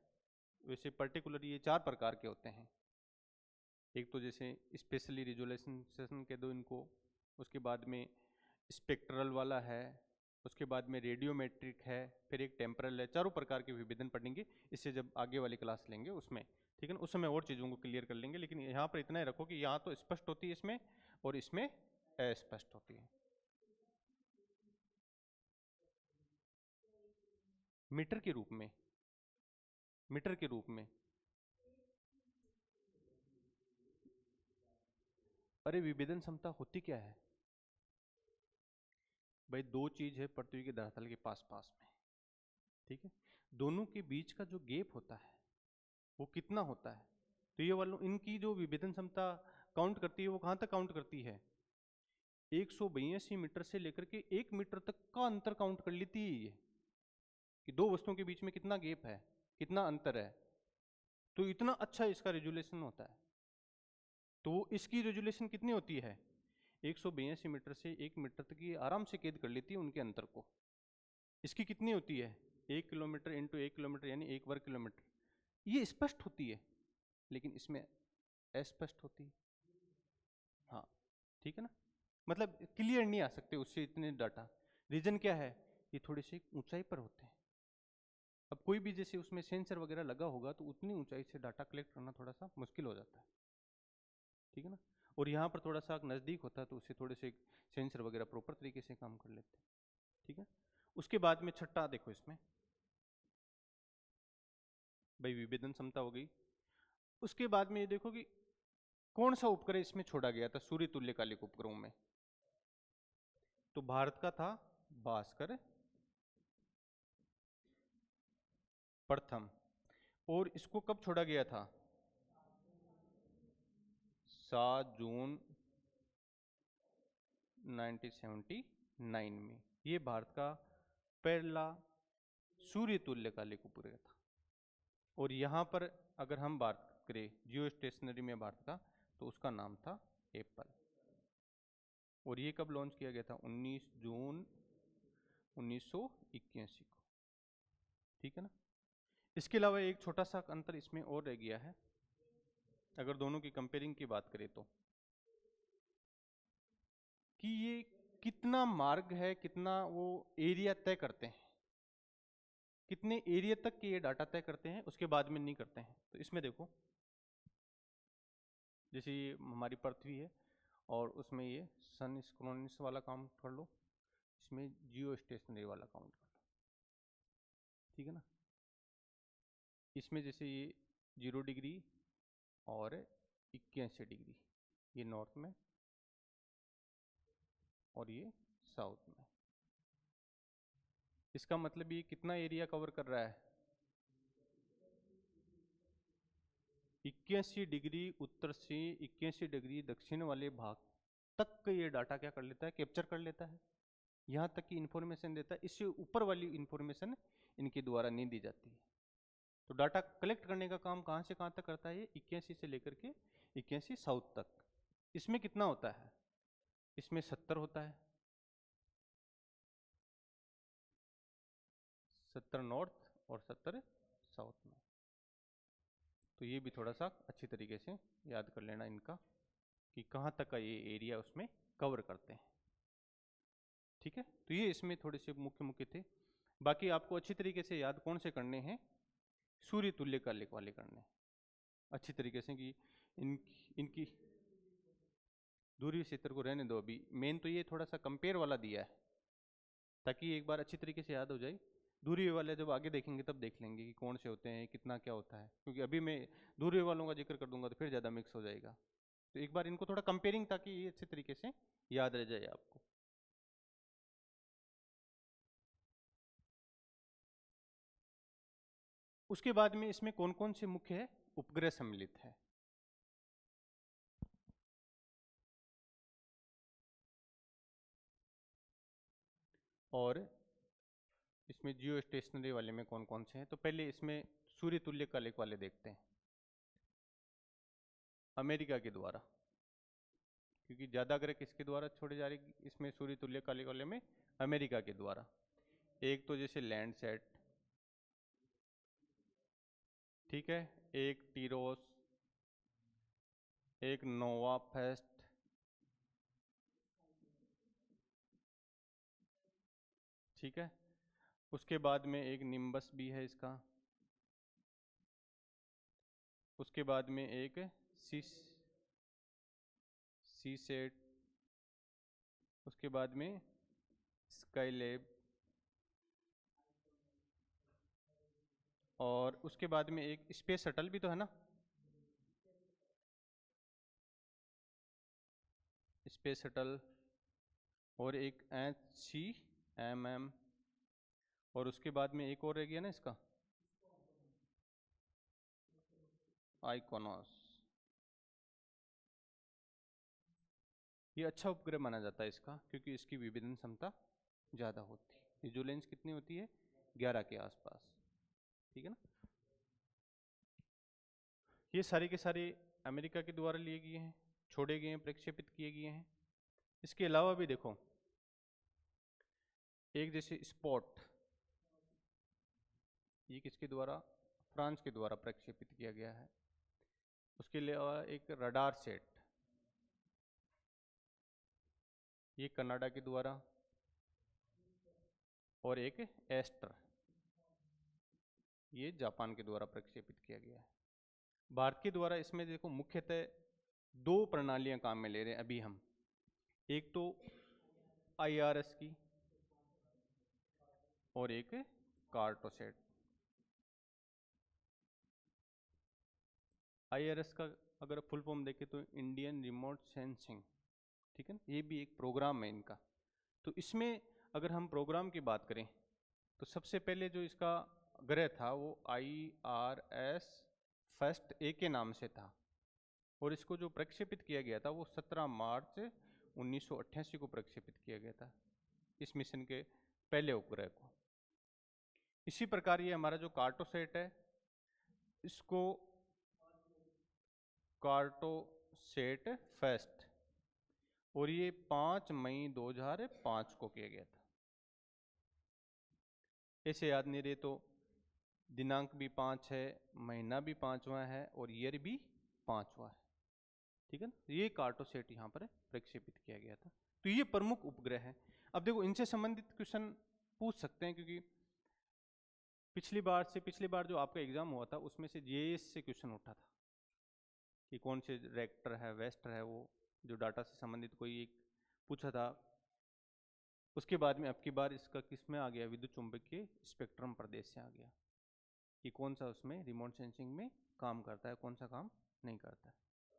Speaker 1: वैसे पर्टिकुलर ये 4 प्रकार के होते हैं। एक तो जैसे स्पेशली रिजोल्यूशन के दो इनको, उसके बाद में स्पेक्ट्रल वाला है, उसके बाद में रेडियोमेट्रिक है, फिर एक टेम्परल है, चारों प्रकार के विभेदन पढ़ेंगे। इससे जब आगे वाली क्लास लेंगे उसमें, ठीक है ना, उस समय और चीज़ों को क्लियर कर लेंगे। लेकिन यहाँ पर इतना ही रखो कि यहाँ तो स्पष्ट होती है इसमें, और इसमें अस्पष्ट होती है। मीटर के रूप में, मीटर के रूप में, अरे विभेदन क्षमता होती क्या है भाई? दो चीज है पृथ्वी के धरातल के पास पास में, ठीक है, दोनों के बीच का जो गैप होता है वो कितना होता है? तो ये वालों इनकी जो विभेदन क्षमता काउंट करती है वो कहाँ तक काउंट करती है? 182 मीटर से लेकर के 1 मीटर तक का अंतर काउंट कर लेती है ये, कि दो वस्तुओं के बीच में कितना गैप है, कितना अंतर है। तो इतना अच्छा इसका रेजुलेशन होता है। तो इसकी रेजुलेशन कितनी होती है? 182 मीटर से 1 मीटर तक ये आराम से कैद कर लेती है उनके अंतर को। इसकी कितनी होती है? 1 किलोमीटर इंटू 1 किलोमीटर यानी 1 वर्ग किलोमीटर। ये स्पष्ट होती है, लेकिन इसमें अस्पष्ट होती है। हाँ, ठीक है ना, मतलब क्लियर नहीं आ सकते उससे इतने डाटा। रीजन क्या है? ये थोड़े से ऊंचाई पर होते हैं। अब कोई भी जैसे उसमें सेंसर वगैरह लगा होगा तो उतनी ऊंचाई से डाटा कलेक्ट करना थोड़ा सा मुश्किल हो जाता है, ठीक है ना। और यहाँ पर थोड़ा सा नज़दीक होता है तो उससे थोड़े से सेंसर वगैरह प्रॉपर तरीके से काम कर लेते हैं, ठीक है। उसके बाद में छठा देखो, इसमें भाई विभेदन क्षमता हो गई। उसके बाद में ये देखो कि कौन सा उपग्रह इसमें छोड़ा गया था सूर्य तुल्यकालिक उपग्रहों में? तो भारत का था भास्कर प्रथम। और इसको कब छोड़ा गया था? 7 जून 1979 में। ये भारत का पहला सूर्य तुल्यकालिक उपग्रह था। और यहाँ पर अगर हम बात करें जियो स्टेशनरी में भारत का, तो उसका नाम था एप्पल। और ये कब लॉन्च किया गया था? 19 जून 1981 को, ठीक है ना। इसके अलावा एक छोटा सा अंतर इसमें और रह गया है, अगर दोनों की कंपेयरिंग की बात करें तो, कि ये कितना मार्ग है, कितना वो एरिया तय करते हैं, कितने एरिया तक के ये डाटा तय करते हैं, उसके बाद में नहीं करते हैं। तो इसमें देखो, जैसे ये हमारी पृथ्वी है और उसमें ये सन स्क्रोनिस वाला काउंट कर लो, इसमें जियो स्टेशनरी वाला काउंट कर लो, ठीक है ना। इसमें जैसे ये 0 डिग्री और 81 डिग्री, ये नॉर्थ में और ये साउथ में। इसका मतलब ये कितना एरिया कवर कर रहा है? 81 डिग्री उत्तर से 81 डिग्री दक्षिण वाले भाग तक का ये डाटा क्या कर लेता है? कैप्चर कर लेता है, यहाँ तक की इंफॉर्मेशन देता है। इससे ऊपर वाली इंफॉर्मेशन इनके द्वारा नहीं दी जाती है। तो डाटा कलेक्ट करने का काम कहाँ से कहाँ तक करता है? ये 81 से लेकर के 81 साउथ तक। इसमें कितना होता है? इसमें 70 होता है, 70 नॉर्थ और 70 साउथ में। तो ये भी थोड़ा सा अच्छी तरीके से याद कर लेना इनका, कि कहाँ तक का ये एरिया उसमें कवर करते हैं, ठीक है। तो ये इसमें थोड़े से मुख्य मुख्य थे। बाकी आपको अच्छी तरीके से याद कौन से करने हैं? सूर्य तुल्यकालिक वाले करने हैं अच्छी तरीके से, कि इनकी दूरी क्षेत्र को रहने दो अभी। मेन तो ये थोड़ा सा कंपेयर वाला दिया है, ताकि एक बार अच्छी तरीके से याद हो जाए। दूरी वाले जब आगे देखेंगे तब देख लेंगे कि कौन से होते हैं, कितना क्या होता है, क्योंकि अभी मैं दूरी वालों का जिक्र कर दूंगा तो फिर ज़्यादा मिक्स हो जाएगा। तो एक बार इनको थोड़ा कंपेयरिंग, ताकि ये अच्छे तरीके से याद रह जाए आपको। उसके बाद में इसमें कौन कौन से मुख्य है उपग्रह सम्मिलित है? और इसमें जियो स्टेशनरी वाले में कौन कौन से हैं? तो पहले इसमें सूर्य तुल्यकालिक वाले देखते हैं। अमेरिका के द्वारा, क्योंकि ज़्यादा ग्रह किसके द्वारा छोड़े जा रहे इसमें सूर्य तुल्यकालिक वाले में? अमेरिका के द्वारा। एक तो जैसे लैंडसैट, ठीक है, एक टीरोस, एक नोवा फेस्ट, ठीक है। उसके बाद में एक निम्बस भी है इसका, उसके बाद में एक सी सेट, उसके बाद में स्काईलैब, और उसके बाद में एक स्पेस शटल भी तो है ना, स्पेस शटल, और एक HCMM, और उसके बाद में एक और रह गया ना इसका, आइकोनॉस। ये अच्छा उपग्रह माना जाता है इसका, क्योंकि इसकी विभेदन क्षमता ज़्यादा होती है। विजुलेंस कितनी होती है? 11 के आसपास, ठीक है ना। ये सारे के सारे अमेरिका के द्वारा लिए गए हैं, छोड़े गए हैं, प्रक्षेपित किए गए हैं। इसके अलावा भी देखो, एक जैसे स्पॉट, ये किसके द्वारा? फ्रांस के द्वारा प्रक्षेपित किया गया है। उसके अलावा एक रडार सेट, ये कनाडा के द्वारा, और एक एस्टर, ये जापान के द्वारा प्रक्षेपित किया गया है। भारत के द्वारा इसमें देखो मुख्यतः दो प्रणालियां काम में ले रहे हैं अभी हम। एक तो IRS की, और एक कार्टोसेट। IRS का अगर फुल फॉर्म देखें तो इंडियन रिमोट सेंसिंग, ठीक है ना, ये भी एक प्रोग्राम है इनका। तो इसमें अगर हम प्रोग्राम की बात करें तो सबसे पहले जो इसका ग्रह था वो IRS फर्स्ट A के नाम से था, और इसको जो प्रक्षेपित किया गया था वो 17 मार्च 1988 को प्रक्षेपित किया गया था, इस मिशन के पहले उपग्रह को। इसी प्रकार ये हमारा जो कार्टोसेट है, इसको कार्टोसेट फर्स्ट, और ये 5 मई 2005 को किया गया था। ऐसे याद नहीं रहे तो दिनांक भी 5 है, महीना भी 5वां है, और ईयर भी 5वां है, ठीक है ना। ये कार्टोसेट यहाँ पर प्रक्षेपित किया गया था। तो ये प्रमुख उपग्रह है। अब देखो इनसे संबंधित क्वेश्चन पूछ सकते हैं, क्योंकि पिछली बार जो आपका एग्जाम हुआ था उसमें से GIS से क्वेश्चन उठा था कि कौन से रेक्टर है, वेस्टर है, वो जो डाटा से संबंधित कोई एक पूछा था। उसके बाद में अब की बार इसका किस में आ गया? विद्युत चुंबकीय स्पेक्ट्रम प्रदेश से आ गया कि कौन सा उसमें रिमोट सेंसिंग में काम करता है, कौन सा काम नहीं करता है।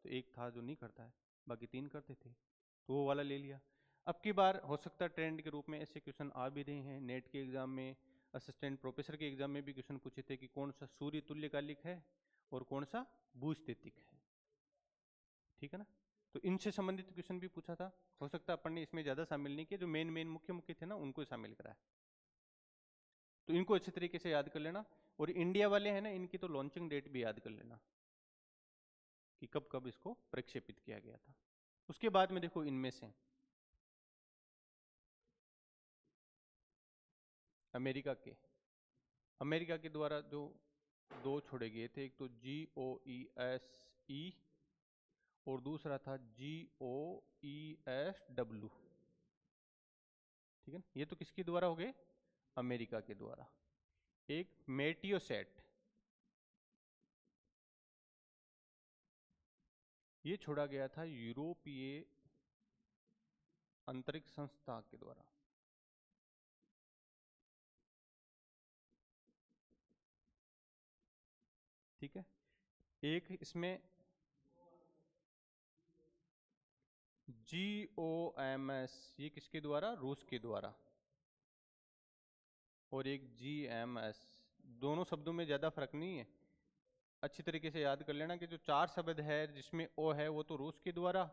Speaker 1: तो एक था जो नहीं करता है, बाकी 3 करते थे, तो वो वाला ले लिया। अब की बार हो सकता है ट्रेंड के रूप में ऐसे क्वेश्चन आ भी रहे हैं। नेट के एग्जाम में, असिस्टेंट प्रोफेसर के एग्जाम में भी क्वेश्चन पूछे थे कि कौन सा सूर्य तुल्यकालिक है और कौन सा भूस्थितिक है, ठीक है ना। तो इनसे संबंधित क्वेश्चन भी पूछा था। हो सकता है अपन ने इसमें ज़्यादा शामिल नहीं किया, जो मेन मुख्य थे ना उनको शामिल कराया। तो इनको अच्छे तरीके से याद कर लेना, और इंडिया वाले हैं ना, इनकी तो लॉन्चिंग डेट भी याद कर लेना कि कब कब इसको प्रक्षेपित किया गया था। उसके बाद में देखो इनमें से अमेरिका के द्वारा जो 2 छोड़े गए थे, एक तो GOES-E और दूसरा था GOES-W, ठीक है। ये तो किसके द्वारा हो गए? अमेरिका के द्वारा। एक मेटियोसेट, ये छोड़ा गया था यूरोपीय अंतरिक्ष संस्था के द्वारा। ठीक है। एक इसमें GOMS, ये किसके द्वारा? रूस के द्वारा। और एक GMS, दोनों शब्दों में ज़्यादा फर्क नहीं है। अच्छी तरीके से याद कर लेना कि जो 4 शब्द है जिसमें O है वो तो रूस के द्वारा,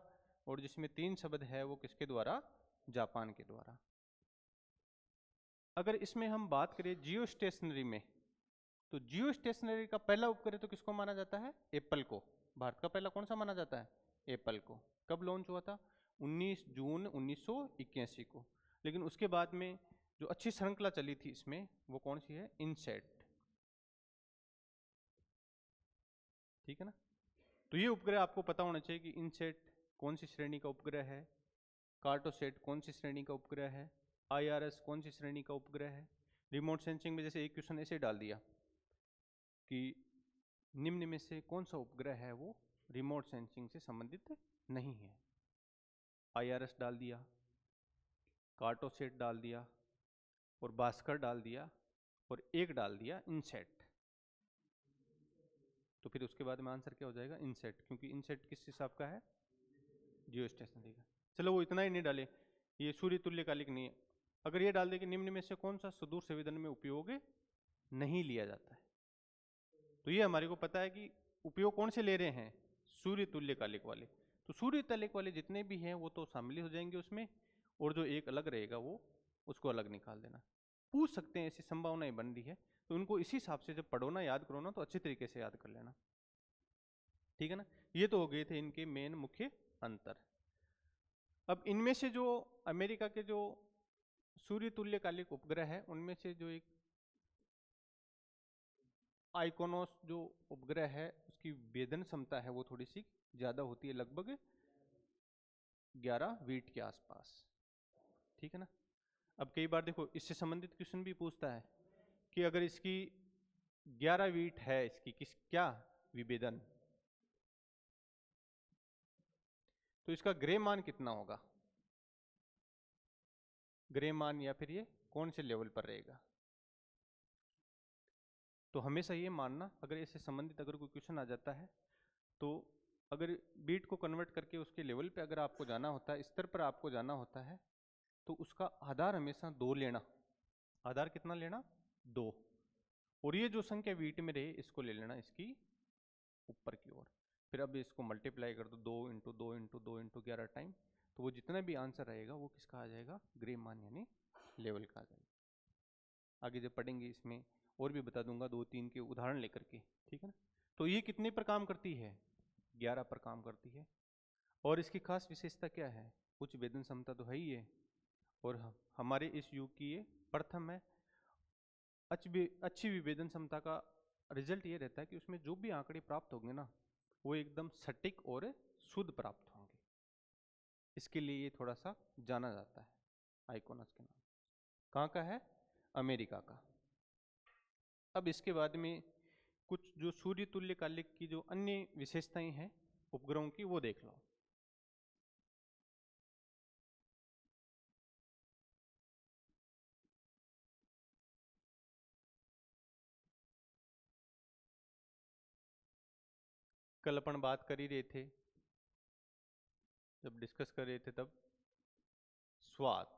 Speaker 1: और जिसमें 3 शब्द है वो किसके द्वारा? जापान के द्वारा। अगर इसमें हम बात करें जियो स्टेशनरी में, तो जियो स्टेशनरी का पहला उपग्रह तो किसको माना जाता है? एप्पल को। भारत का पहला कौन सा माना जाता है? एप्पल को। कब लॉन्च हुआ था? 19 जून 1981 को। लेकिन उसके बाद में जो अच्छी श्रृंखला चली थी इसमें, वो कौन सी है? इनसेट, ठीक है ना। तो ये उपग्रह आपको पता होना चाहिए कि इनसेट कौन सी श्रेणी का उपग्रह है, कार्टोसेट कौन सी श्रेणी का उपग्रह है, IRS कौन सी श्रेणी का उपग्रह है? रिमोट सेंसिंग में जैसे एक क्वेश्चन ऐसे डाल दिया कि निम्न में से कौन सा उपग्रह है वो रिमोट सेंसिंग से संबंधित नहीं है। IRS डाल दिया, कार्टोसेट डाल दिया और भास्कर डाल दिया और एक डाल दिया इनसेट। तो फिर उसके बाद में आंसर क्या हो जाएगा? इनसेट, क्योंकि इनसेट किस हिसाब का है? जियो स्टेशनरी का। चलो वो इतना ही नहीं डाले, ये सूर्य तुल्यकालिक नहीं है। अगर ये डाल दे कि निम्न में से कौन सा सुदूर संवेदन में उपयोग नहीं लिया जाता है, तो ये हमारे को पता है कि उपयोग कौन से ले रहे हैं? सूर्य तुल्यकालिक वाले। तो सूर्य तुल्यकालिक वाले जितने भी हैं वो तो शामिल हो जाएंगे उसमें, और जो एक अलग रहेगा वो उसको अलग निकाल देना। पूछ सकते हैं, ऐसी संभावनाएं बन रही है, तो उनको इसी हिसाब से जब पढ़ो ना, याद करो ना, तो अच्छे तरीके से याद कर लेना, ठीक है ना। ये तो हो गए थे इनके मेन मुख्य अंतर। अब इनमें से जो अमेरिका के जो सूर्य तुल्यकालिक उपग्रह है, उनमें से जो एक आइकोनोस जो उपग्रह है उसकी वेदन क्षमता है वो थोड़ी सी ज्यादा होती है, लगभग 11 वीट के आसपास, ठीक है ना। अब कई बार देखो इससे संबंधित क्वेश्चन भी पूछता है कि अगर इसकी 11 वीट है, इसकी किस क्या विभेदन, तो इसका ग्रे मान कितना होगा? ग्रे मान या फिर ये कौन से लेवल पर रहेगा? तो हमेशा ये मानना, अगर इससे संबंधित अगर कोई क्वेश्चन आ जाता है, तो अगर बीट को कन्वर्ट करके उसके लेवल पे अगर आपको जाना होता है, स्तर पर आपको जाना होता है, तो उसका आधार हमेशा 2 लेना। आधार कितना लेना? 2। और ये जो संख्या बीट में रहे इसको ले लेना इसकी ऊपर की ओर। फिर अब इसको मल्टीप्लाई कर दो, 2 इंटू 2 इंटू 2 इंटू 11 टाइम, तो वो जितना भी आंसर रहेगा वो किसका आ जाएगा? ग्रे मान यानी लेवल का आ जाएगा। आगे जब पढ़ेंगे इसमें और भी बता दूंगा 2-3 के उदाहरण लेकर के, ठीक है ना। तो ये कितने पर काम करती है? 11 पर काम करती है। और इसकी खास विशेषता क्या है? उच्च वेदन क्षमता तो है ही है, और हमारे इस युग की ये प्रथम है। अच्छी विभेदन क्षमता का रिजल्ट ये रहता है कि उसमें जो भी आंकड़े प्राप्त होंगे ना, वो एकदम सटीक और शुद्ध प्राप्त होंगे। इसके लिए ये थोड़ा सा जाना जाता है आइकोनस के नाम। कहाँ का है? अमेरिका का। अब इसके बाद में कुछ जो सूर्य तुल्यकालिक की जो अन्य विशेषताएं हैं उपग्रहों की, वो देख लो। कल अपन बात कर ही रहे थे, जब डिस्कस कर रहे थे तब, स्वात।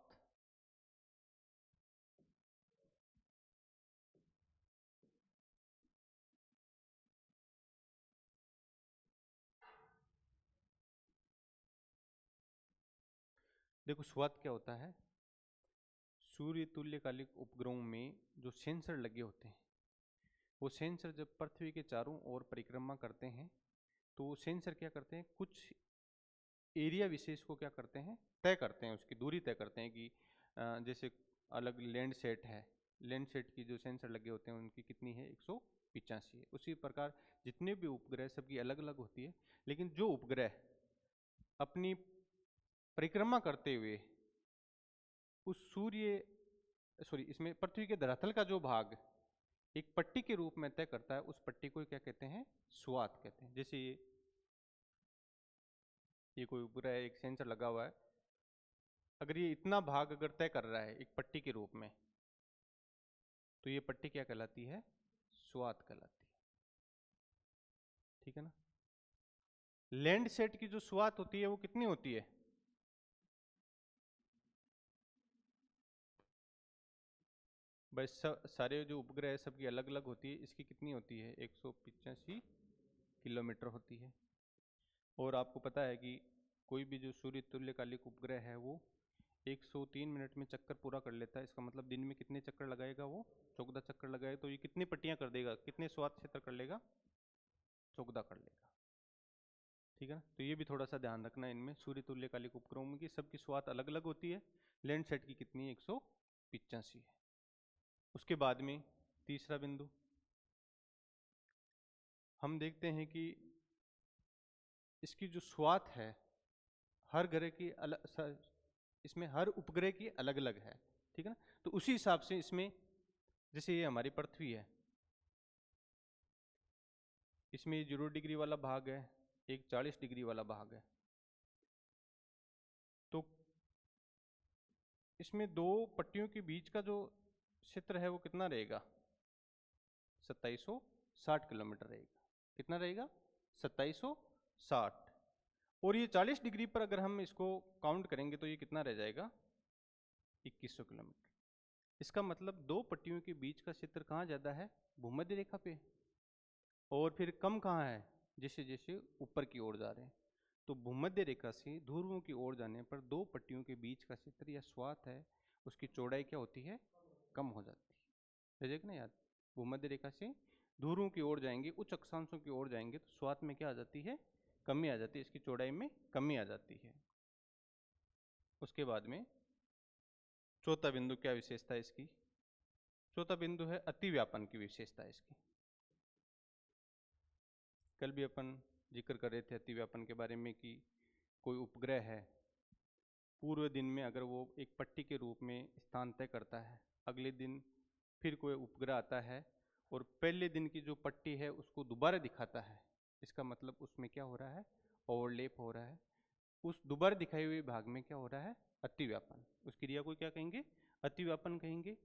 Speaker 1: देखो स्वात क्या होता है? सूर्य तुल्यकालिक उपग्रहों में जो सेंसर लगे होते हैं, वो सेंसर जब पृथ्वी के चारों ओर परिक्रमा करते हैं, तो वो सेंसर क्या करते हैं? कुछ एरिया विशेष को क्या करते हैं? तय करते हैं, उसकी दूरी तय करते हैं कि जैसे अलग लैंड सेट है, लैंड सेट की जो सेंसर लगे होते हैं उनकी कितनी है? 185 है। उसी प्रकार जितने भी उपग्रह सबकी अलग अलग होती है, लेकिन जो उपग्रह अपनी परिक्रमा करते हुए उस इसमें पृथ्वी के धरातल का जो भाग एक पट्टी के रूप में तय करता है, उस पट्टी को क्या कहते हैं? स्वात कहते हैं। जैसे ये कोई उपग्रह एक सेंसर लगा हुआ है, अगर ये इतना भाग अगर तय कर रहा है एक पट्टी के रूप में, तो ये पट्टी क्या कहलाती है? स्वात कहलाती है, ठीक है ना। लैंड सेट की जो स्वात होती है वो कितनी होती है? बस सारे जो उपग्रह है सबकी अलग अलग होती है, इसकी कितनी होती है? 185 किलोमीटर होती है। और आपको पता है कि कोई भी जो सूर्य तुल्यकालिक उपग्रह है वो 103 मिनट में चक्कर पूरा कर लेता है। इसका मतलब दिन में कितने चक्कर लगाएगा वो? 14 चक्कर लगाएगा। तो ये कितनी पट्टियां कर देगा? कितने स्वात क्षेत्र कर लेगा? 14 कर लेगा, ठीक है ना। तो ये भी थोड़ा सा ध्यान रखना इनमें, सूर्य तुल्यकालिक उपग्रहों की सबकी स्वात अलग अलग होती है। लैंड सेट की कितनी है? 185 है। उसके बाद में तीसरा बिंदु हम देखते हैं कि इसकी जो स्वात है हर ग्रह की अलग, इसमें हर उपग्रह की अलग अलग है। ठीक है ना। तो उसी हिसाब से इसमें, जैसे ये हमारी पृथ्वी है, इसमें 0 डिग्री वाला भाग है, एक 40 डिग्री वाला भाग है, तो इसमें दो पट्टियों के बीच का जो क्षेत्र है वो कितना रहेगा, 2760 किलोमीटर रहेगा। कितना रहेगा, 2760। और ये 40 डिग्री पर अगर हम इसको काउंट करेंगे तो ये कितना रह जाएगा, 2100 किलोमीटर। इसका मतलब दो पट्टियों के बीच का क्षेत्र कहाँ ज़्यादा है, भूमध्य रेखा पे, और फिर कम कहाँ है, जैसे जैसे ऊपर की ओर जा रहे हैं। तो भूमध्य रेखा से ध्रुवों की ओर जाने पर दो पट्टियों के बीच का क्षेत्र या स्वात है, उसकी चौड़ाई क्या होती है, कम हो जाती है। रह ना याद, भूमध्य रेखा से ध्रुवों की ओर जाएंगे, उच्च अक्षांशों की ओर जाएंगे तो स्वात में क्या आ जाती है, कमी आ जाती है, इसकी चौड़ाई में कमी आ जाती है। उसके बाद में चौथा बिंदु क्या विशेषता है इसकी, चौथा बिंदु है अतिव्यापन की विशेषता है इसकी। कल भी अपन जिक्र कर रहे थे अतिव्यापन के बारे में कि कोई उपग्रह है, पूर्व दिन में अगर वो एक पट्टी के रूप में स्थान तय करता है, अगले दिन फिर कोई उपग्रह आता है और पहले दिन की जो पट्टी है उसको दोबारा दिखाता है, इसका मतलब उसमें क्या हो रहा है, ओवरलैप हो रहा है। उस दोबारा दिखाए हुए भाग में क्या हो रहा है, अतिव्यापन। उस क्रिया को क्या कहेंगे, अतिव्यापन कहेंगे।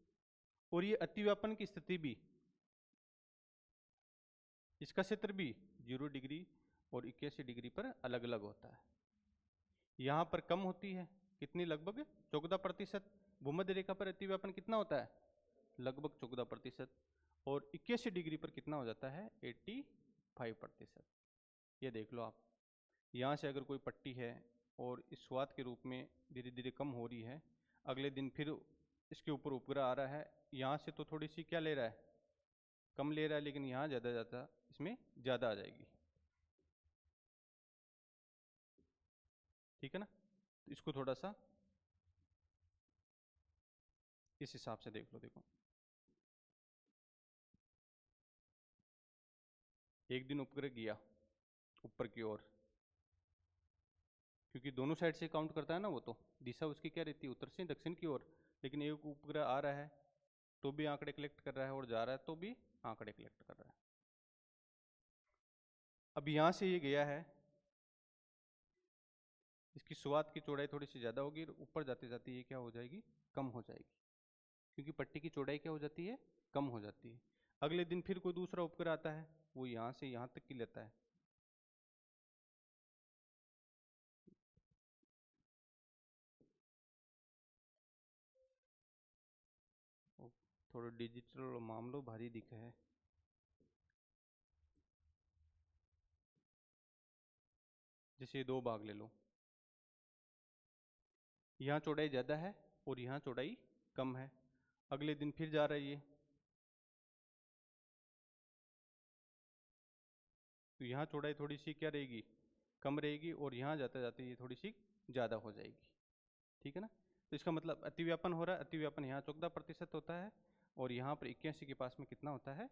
Speaker 1: और ये अतिव्यापन की स्थिति भी, इसका क्षेत्र भी 0 डिग्री और 81 डिग्री पर अलग अलग होता है। यहाँ पर कम होती है, कितनी, लगभग 14%। भूमध्य रेखा पर अतिव्यापन कितना होता है, लगभग 14%। और 81 डिग्री पर कितना हो जाता है, 85%। ये देख लो आप, यहाँ से अगर कोई पट्टी है और इस स्वात के रूप में धीरे धीरे कम हो रही है, अगले दिन फिर इसके ऊपर उपग्रह आ रहा है, यहाँ से तो थोड़ी सी क्या ले रहा है, कम ले रहा है, लेकिन यहाँ ज़्यादा ज़्यादा इसमें ज़्यादा आ जाएगी। ठीक है ना। तो इसको थोड़ा सा इस हिसाब से देख लो। देखो, एक दिन उपग्रह गया ऊपर की ओर, क्योंकि दोनों साइड से काउंट करता है ना, वो तो दिशा उसकी क्या रहती है, उत्तर से दक्षिण की ओर। लेकिन एक उपग्रह आ रहा है तो भी आंकड़े कलेक्ट कर रहा है, और जा रहा है तो भी आंकड़े कलेक्ट कर रहा है। अब यहाँ से ये गया है, इसकी शुरुआत की चौड़ाई थोड़ी सी ज़्यादा होगी, ऊपर जाते जाते ये क्या हो जाएगी, कम हो जाएगी, क्योंकि पट्टी की चौड़ाई क्या हो जाती है, कम हो जाती है। अगले दिन फिर कोई दूसरा उपग्रह आता है, वो यहाँ से यहाँ तक की लेता है। थोड़ा डिजिटल मामलों भारी दिखे है। जैसे दो भाग ले लो, यहाँ चौड़ाई ज़्यादा है और यहाँ चौड़ाई कम है। अगले दिन फिर जा रही है, तो यहाँ चौड़ाई थोड़ी सी क्या रहेगी, कम रहेगी, और यहाँ जाते जाते ये थोड़ी सी ज़्यादा हो जाएगी। ठीक है ना। तो इसका मतलब अतिव्यापन हो रहा है। अतिव्यापन यहाँ 14% होता है, और यहाँ पर 81 के पास में कितना होता है,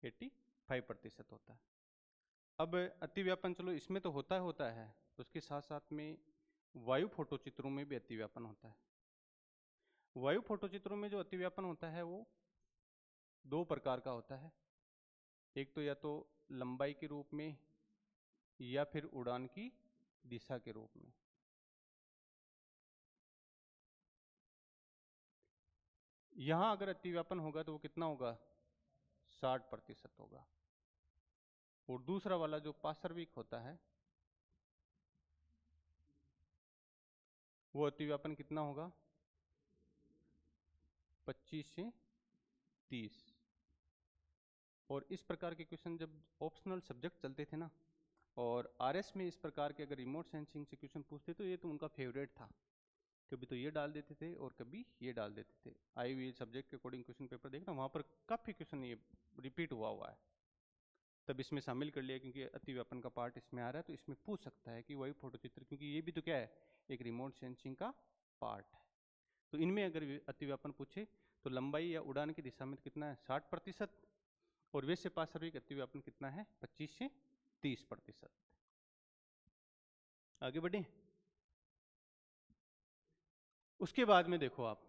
Speaker 1: 85% होता है। अब अतिव्यापन चलो इसमें तो होता है, उसके साथ साथ में वायु फोटो चित्रों में भी अतिव्यापन होता है। वायु फोटो चित्रों में जो अतिव्यापन होता है वो दो प्रकार का होता है, एक तो या तो लंबाई के रूप में या फिर उड़ान की दिशा के रूप में। यहाँ अगर अतिव्यापन होगा तो वो कितना होगा, 60% होगा। और दूसरा वाला जो पार्श्विक होता है वो अतिव्यापन कितना होगा, 25 से 30। और इस प्रकार के क्वेश्चन जब ऑप्शनल सब्जेक्ट चलते थे ना, और आरएस में इस प्रकार के अगर रिमोट सेंसिंग से क्वेश्चन पूछते तो ये तो उनका फेवरेट था। कभी तो ये डाल देते थे और कभी ये डाल देते थे। आई हुई सब्जेक्ट के अकॉर्डिंग क्वेश्चन पेपर देखना, वहाँ पर काफ़ी क्वेश्चन ये रिपीट हुआ है, तब इसमें शामिल कर लिया, क्योंकि अतिव्यापन का पार्ट इसमें आ रहा है तो इसमें पूछ सकता है कि वही फोटो चित्र, क्योंकि ये भी तो क्या है, एक रिमोट सेंसिंग का पार्ट है। तो इनमें अगर अतिव्यापन पूछे तो लंबाई या उड़ान की दिशा में कितना है, 60%, और वैसे पार्श्विक अतिव्यापन कितना है, 25 से 30%। आगे बढ़े। उसके बाद में देखो आप,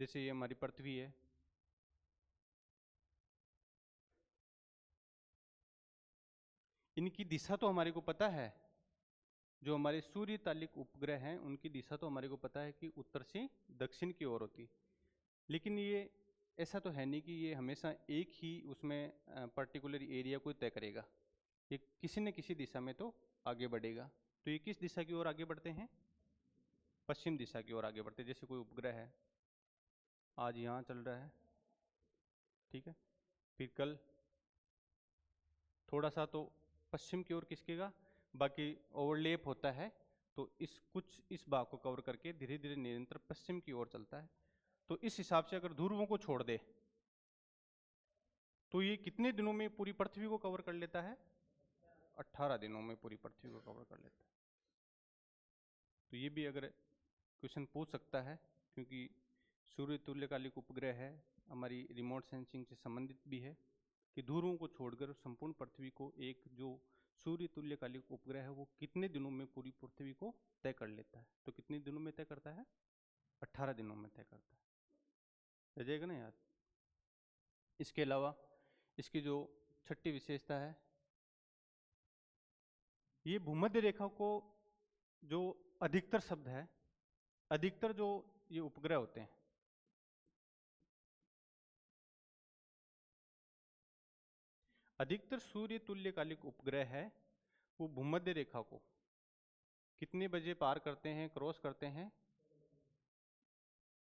Speaker 1: जैसे ये हमारी पृथ्वी है, इनकी दिशा तो हमारे को पता है, जो हमारे सूर्य तालिक उपग्रह हैं उनकी दिशा तो हमारे को पता है कि उत्तर से दक्षिण की ओर होती, लेकिन ये ऐसा तो है नहीं कि ये हमेशा एक ही उसमें पर्टिकुलर एरिया को तय करेगा, ये किसी न किसी दिशा में तो आगे बढ़ेगा। तो ये किस दिशा की ओर आगे बढ़ते हैं? पश्चिम दिशा की ओर आगे बढ़ते हैं। जैसे कोई उपग्रह है, आज यहाँ चल रहा है, ठीक है, फिर कल थोड़ा सा तो पश्चिम की ओर खिसकेगा, बाकी ओवरलैप होता है, तो इस भाग को कवर करके धीरे धीरे निरंतर पश्चिम की ओर चलता है। तो इस हिसाब से अगर ध्रुवों को छोड़ दे तो ये कितने दिनों में पूरी पृथ्वी को कवर कर लेता है? 18 दिनों में पूरी पृथ्वी को कवर कर लेता है। तो ये भी अगर क्वेश्चन पूछ सकता है, क्योंकि सूर्य तुल्यकालिक उपग्रह है, हमारी रिमोट सेंसिंग से संबंधित भी है, कि ध्रुवों को छोड़कर संपूर्ण पृथ्वी को एक जो सूर्य तुल्यकालिक उपग्रह है वो कितने दिनों में पूरी पृथ्वी को तय कर लेता है। तो कितने दिनों में तय करता है? 18 दिनों में तय करता है। रह जाएगा ना याद। इसके अलावा इसकी जो छठी विशेषता है, ये भूमध्य रेखा को जो अधिकतर शब्द है, अधिकतर जो ये उपग्रह होते हैं, अधिकतर सूर्य तुल्यकालिक उपग्रह है वो भूमध्य रेखा को कितने बजे पार करते हैं, क्रॉस करते हैं?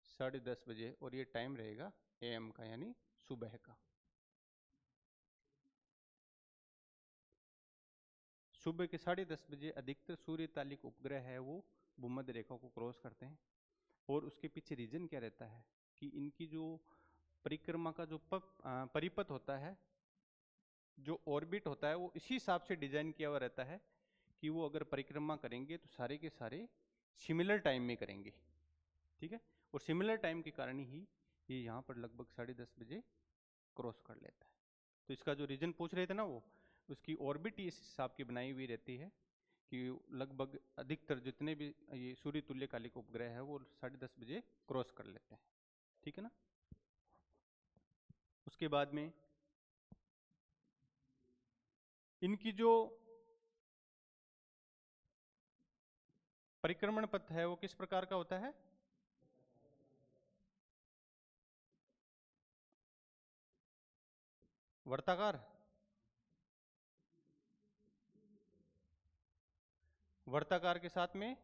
Speaker 1: 10:30 बजे, और ये टाइम रहेगा AM का, यानी सुबह का। सुबह के 10:30 बजे अधिकतर सूर्य तालिक उपग्रह है वो भूमध्य रेखा को क्रॉस करते हैं। और उसके पीछे रीजन क्या रहता है कि इनकी जो परिक्रमा का जो परिपथ होता है, जो ऑर्बिट होता है, वो इसी हिसाब से डिजाइन किया हुआ रहता है कि वो अगर परिक्रमा करेंगे तो सारे के सारे सिमिलर टाइम में करेंगे, ठीक है। और सिमिलर टाइम के कारण ही ये यहाँ पर लगभग 10:30 बजे क्रॉस कर लेता है। तो इसका जो रीजन पूछ रहे थे ना, वो उसकी ऑर्बिट इस हिसाब की बनाई हुई रहती है कि लगभग अधिकतर जितने भी ये सूर्य तुल्यकालिक उपग्रह है वो 10:30 बजे क्रॉस कर लेते हैं, ठीक है ना। उसके बाद में इनकी जो परिक्रमण पथ है वो किस प्रकार का होता है? वर्ताकार। वर्ताकार के साथ में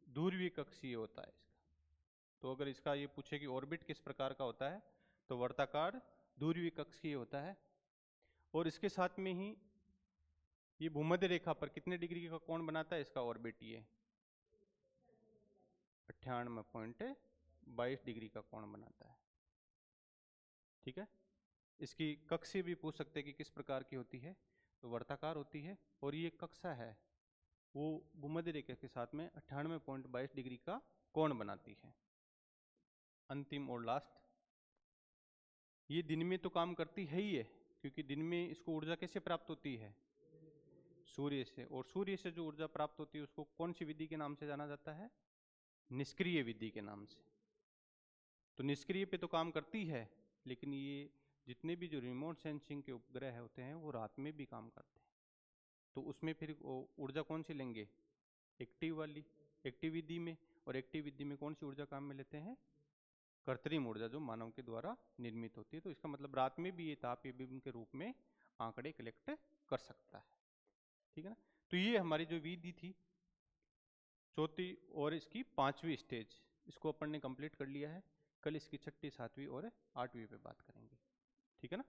Speaker 1: ध्रुवीय कक्षीय होता है इसका। तो अगर इसका ये पूछे कि ऑर्बिट किस प्रकार का होता है, तो वर्ताकार ध्रुवीय कक्षीय होता है। और इसके साथ में ही ये भूमध्य रेखा पर कितने डिग्री का कोण बनाता है? इसका ऑर्बिट ये 98.22 डिग्री का कोण बनाता है, ठीक है। इसकी कक्षीय भी पूछ सकते हैं कि किस प्रकार की होती है, तो वर्ताकार होती है। और ये कक्षा है वो भूमध्य रेखा के साथ में 98.22 डिग्री का कोण बनाती है। अंतिम और लास्ट, ये दिन में तो काम करती है ही है, क्योंकि दिन में इसको ऊर्जा कैसे प्राप्त होती है? सूर्य से। और सूर्य से जो ऊर्जा प्राप्त होती है उसको कौन सी विधि के नाम से जाना जाता है? निष्क्रिय विधि के नाम से। तो निष्क्रिय पे तो काम करती है, लेकिन ये जितने भी जो रिमोट सेंसिंग के उपग्रह होते हैं वो रात में भी काम करते हैं। तो उसमें फिर ऊर्जा कौन सी लेंगे? एक्टिव वाली, एक्टिव विधि में। और एक्टिव विधि में कौन सी ऊर्जा काम में लेते हैं? कृत्रिम ऊर्जा, जो मानव के द्वारा निर्मित होती है। तो इसका मतलब रात में भी ये ताप बिंब के रूप में आंकड़े कलेक्ट कर सकता है, ठीक है ना। तो ये हमारी जो विधि थी चौथी और इसकी 5वीं स्टेज, इसको अपन ने कंप्लीट कर लिया है। कल इसकी 6ठी, 7वीं और 8वीं पे बात करेंगे, ठीक है ना।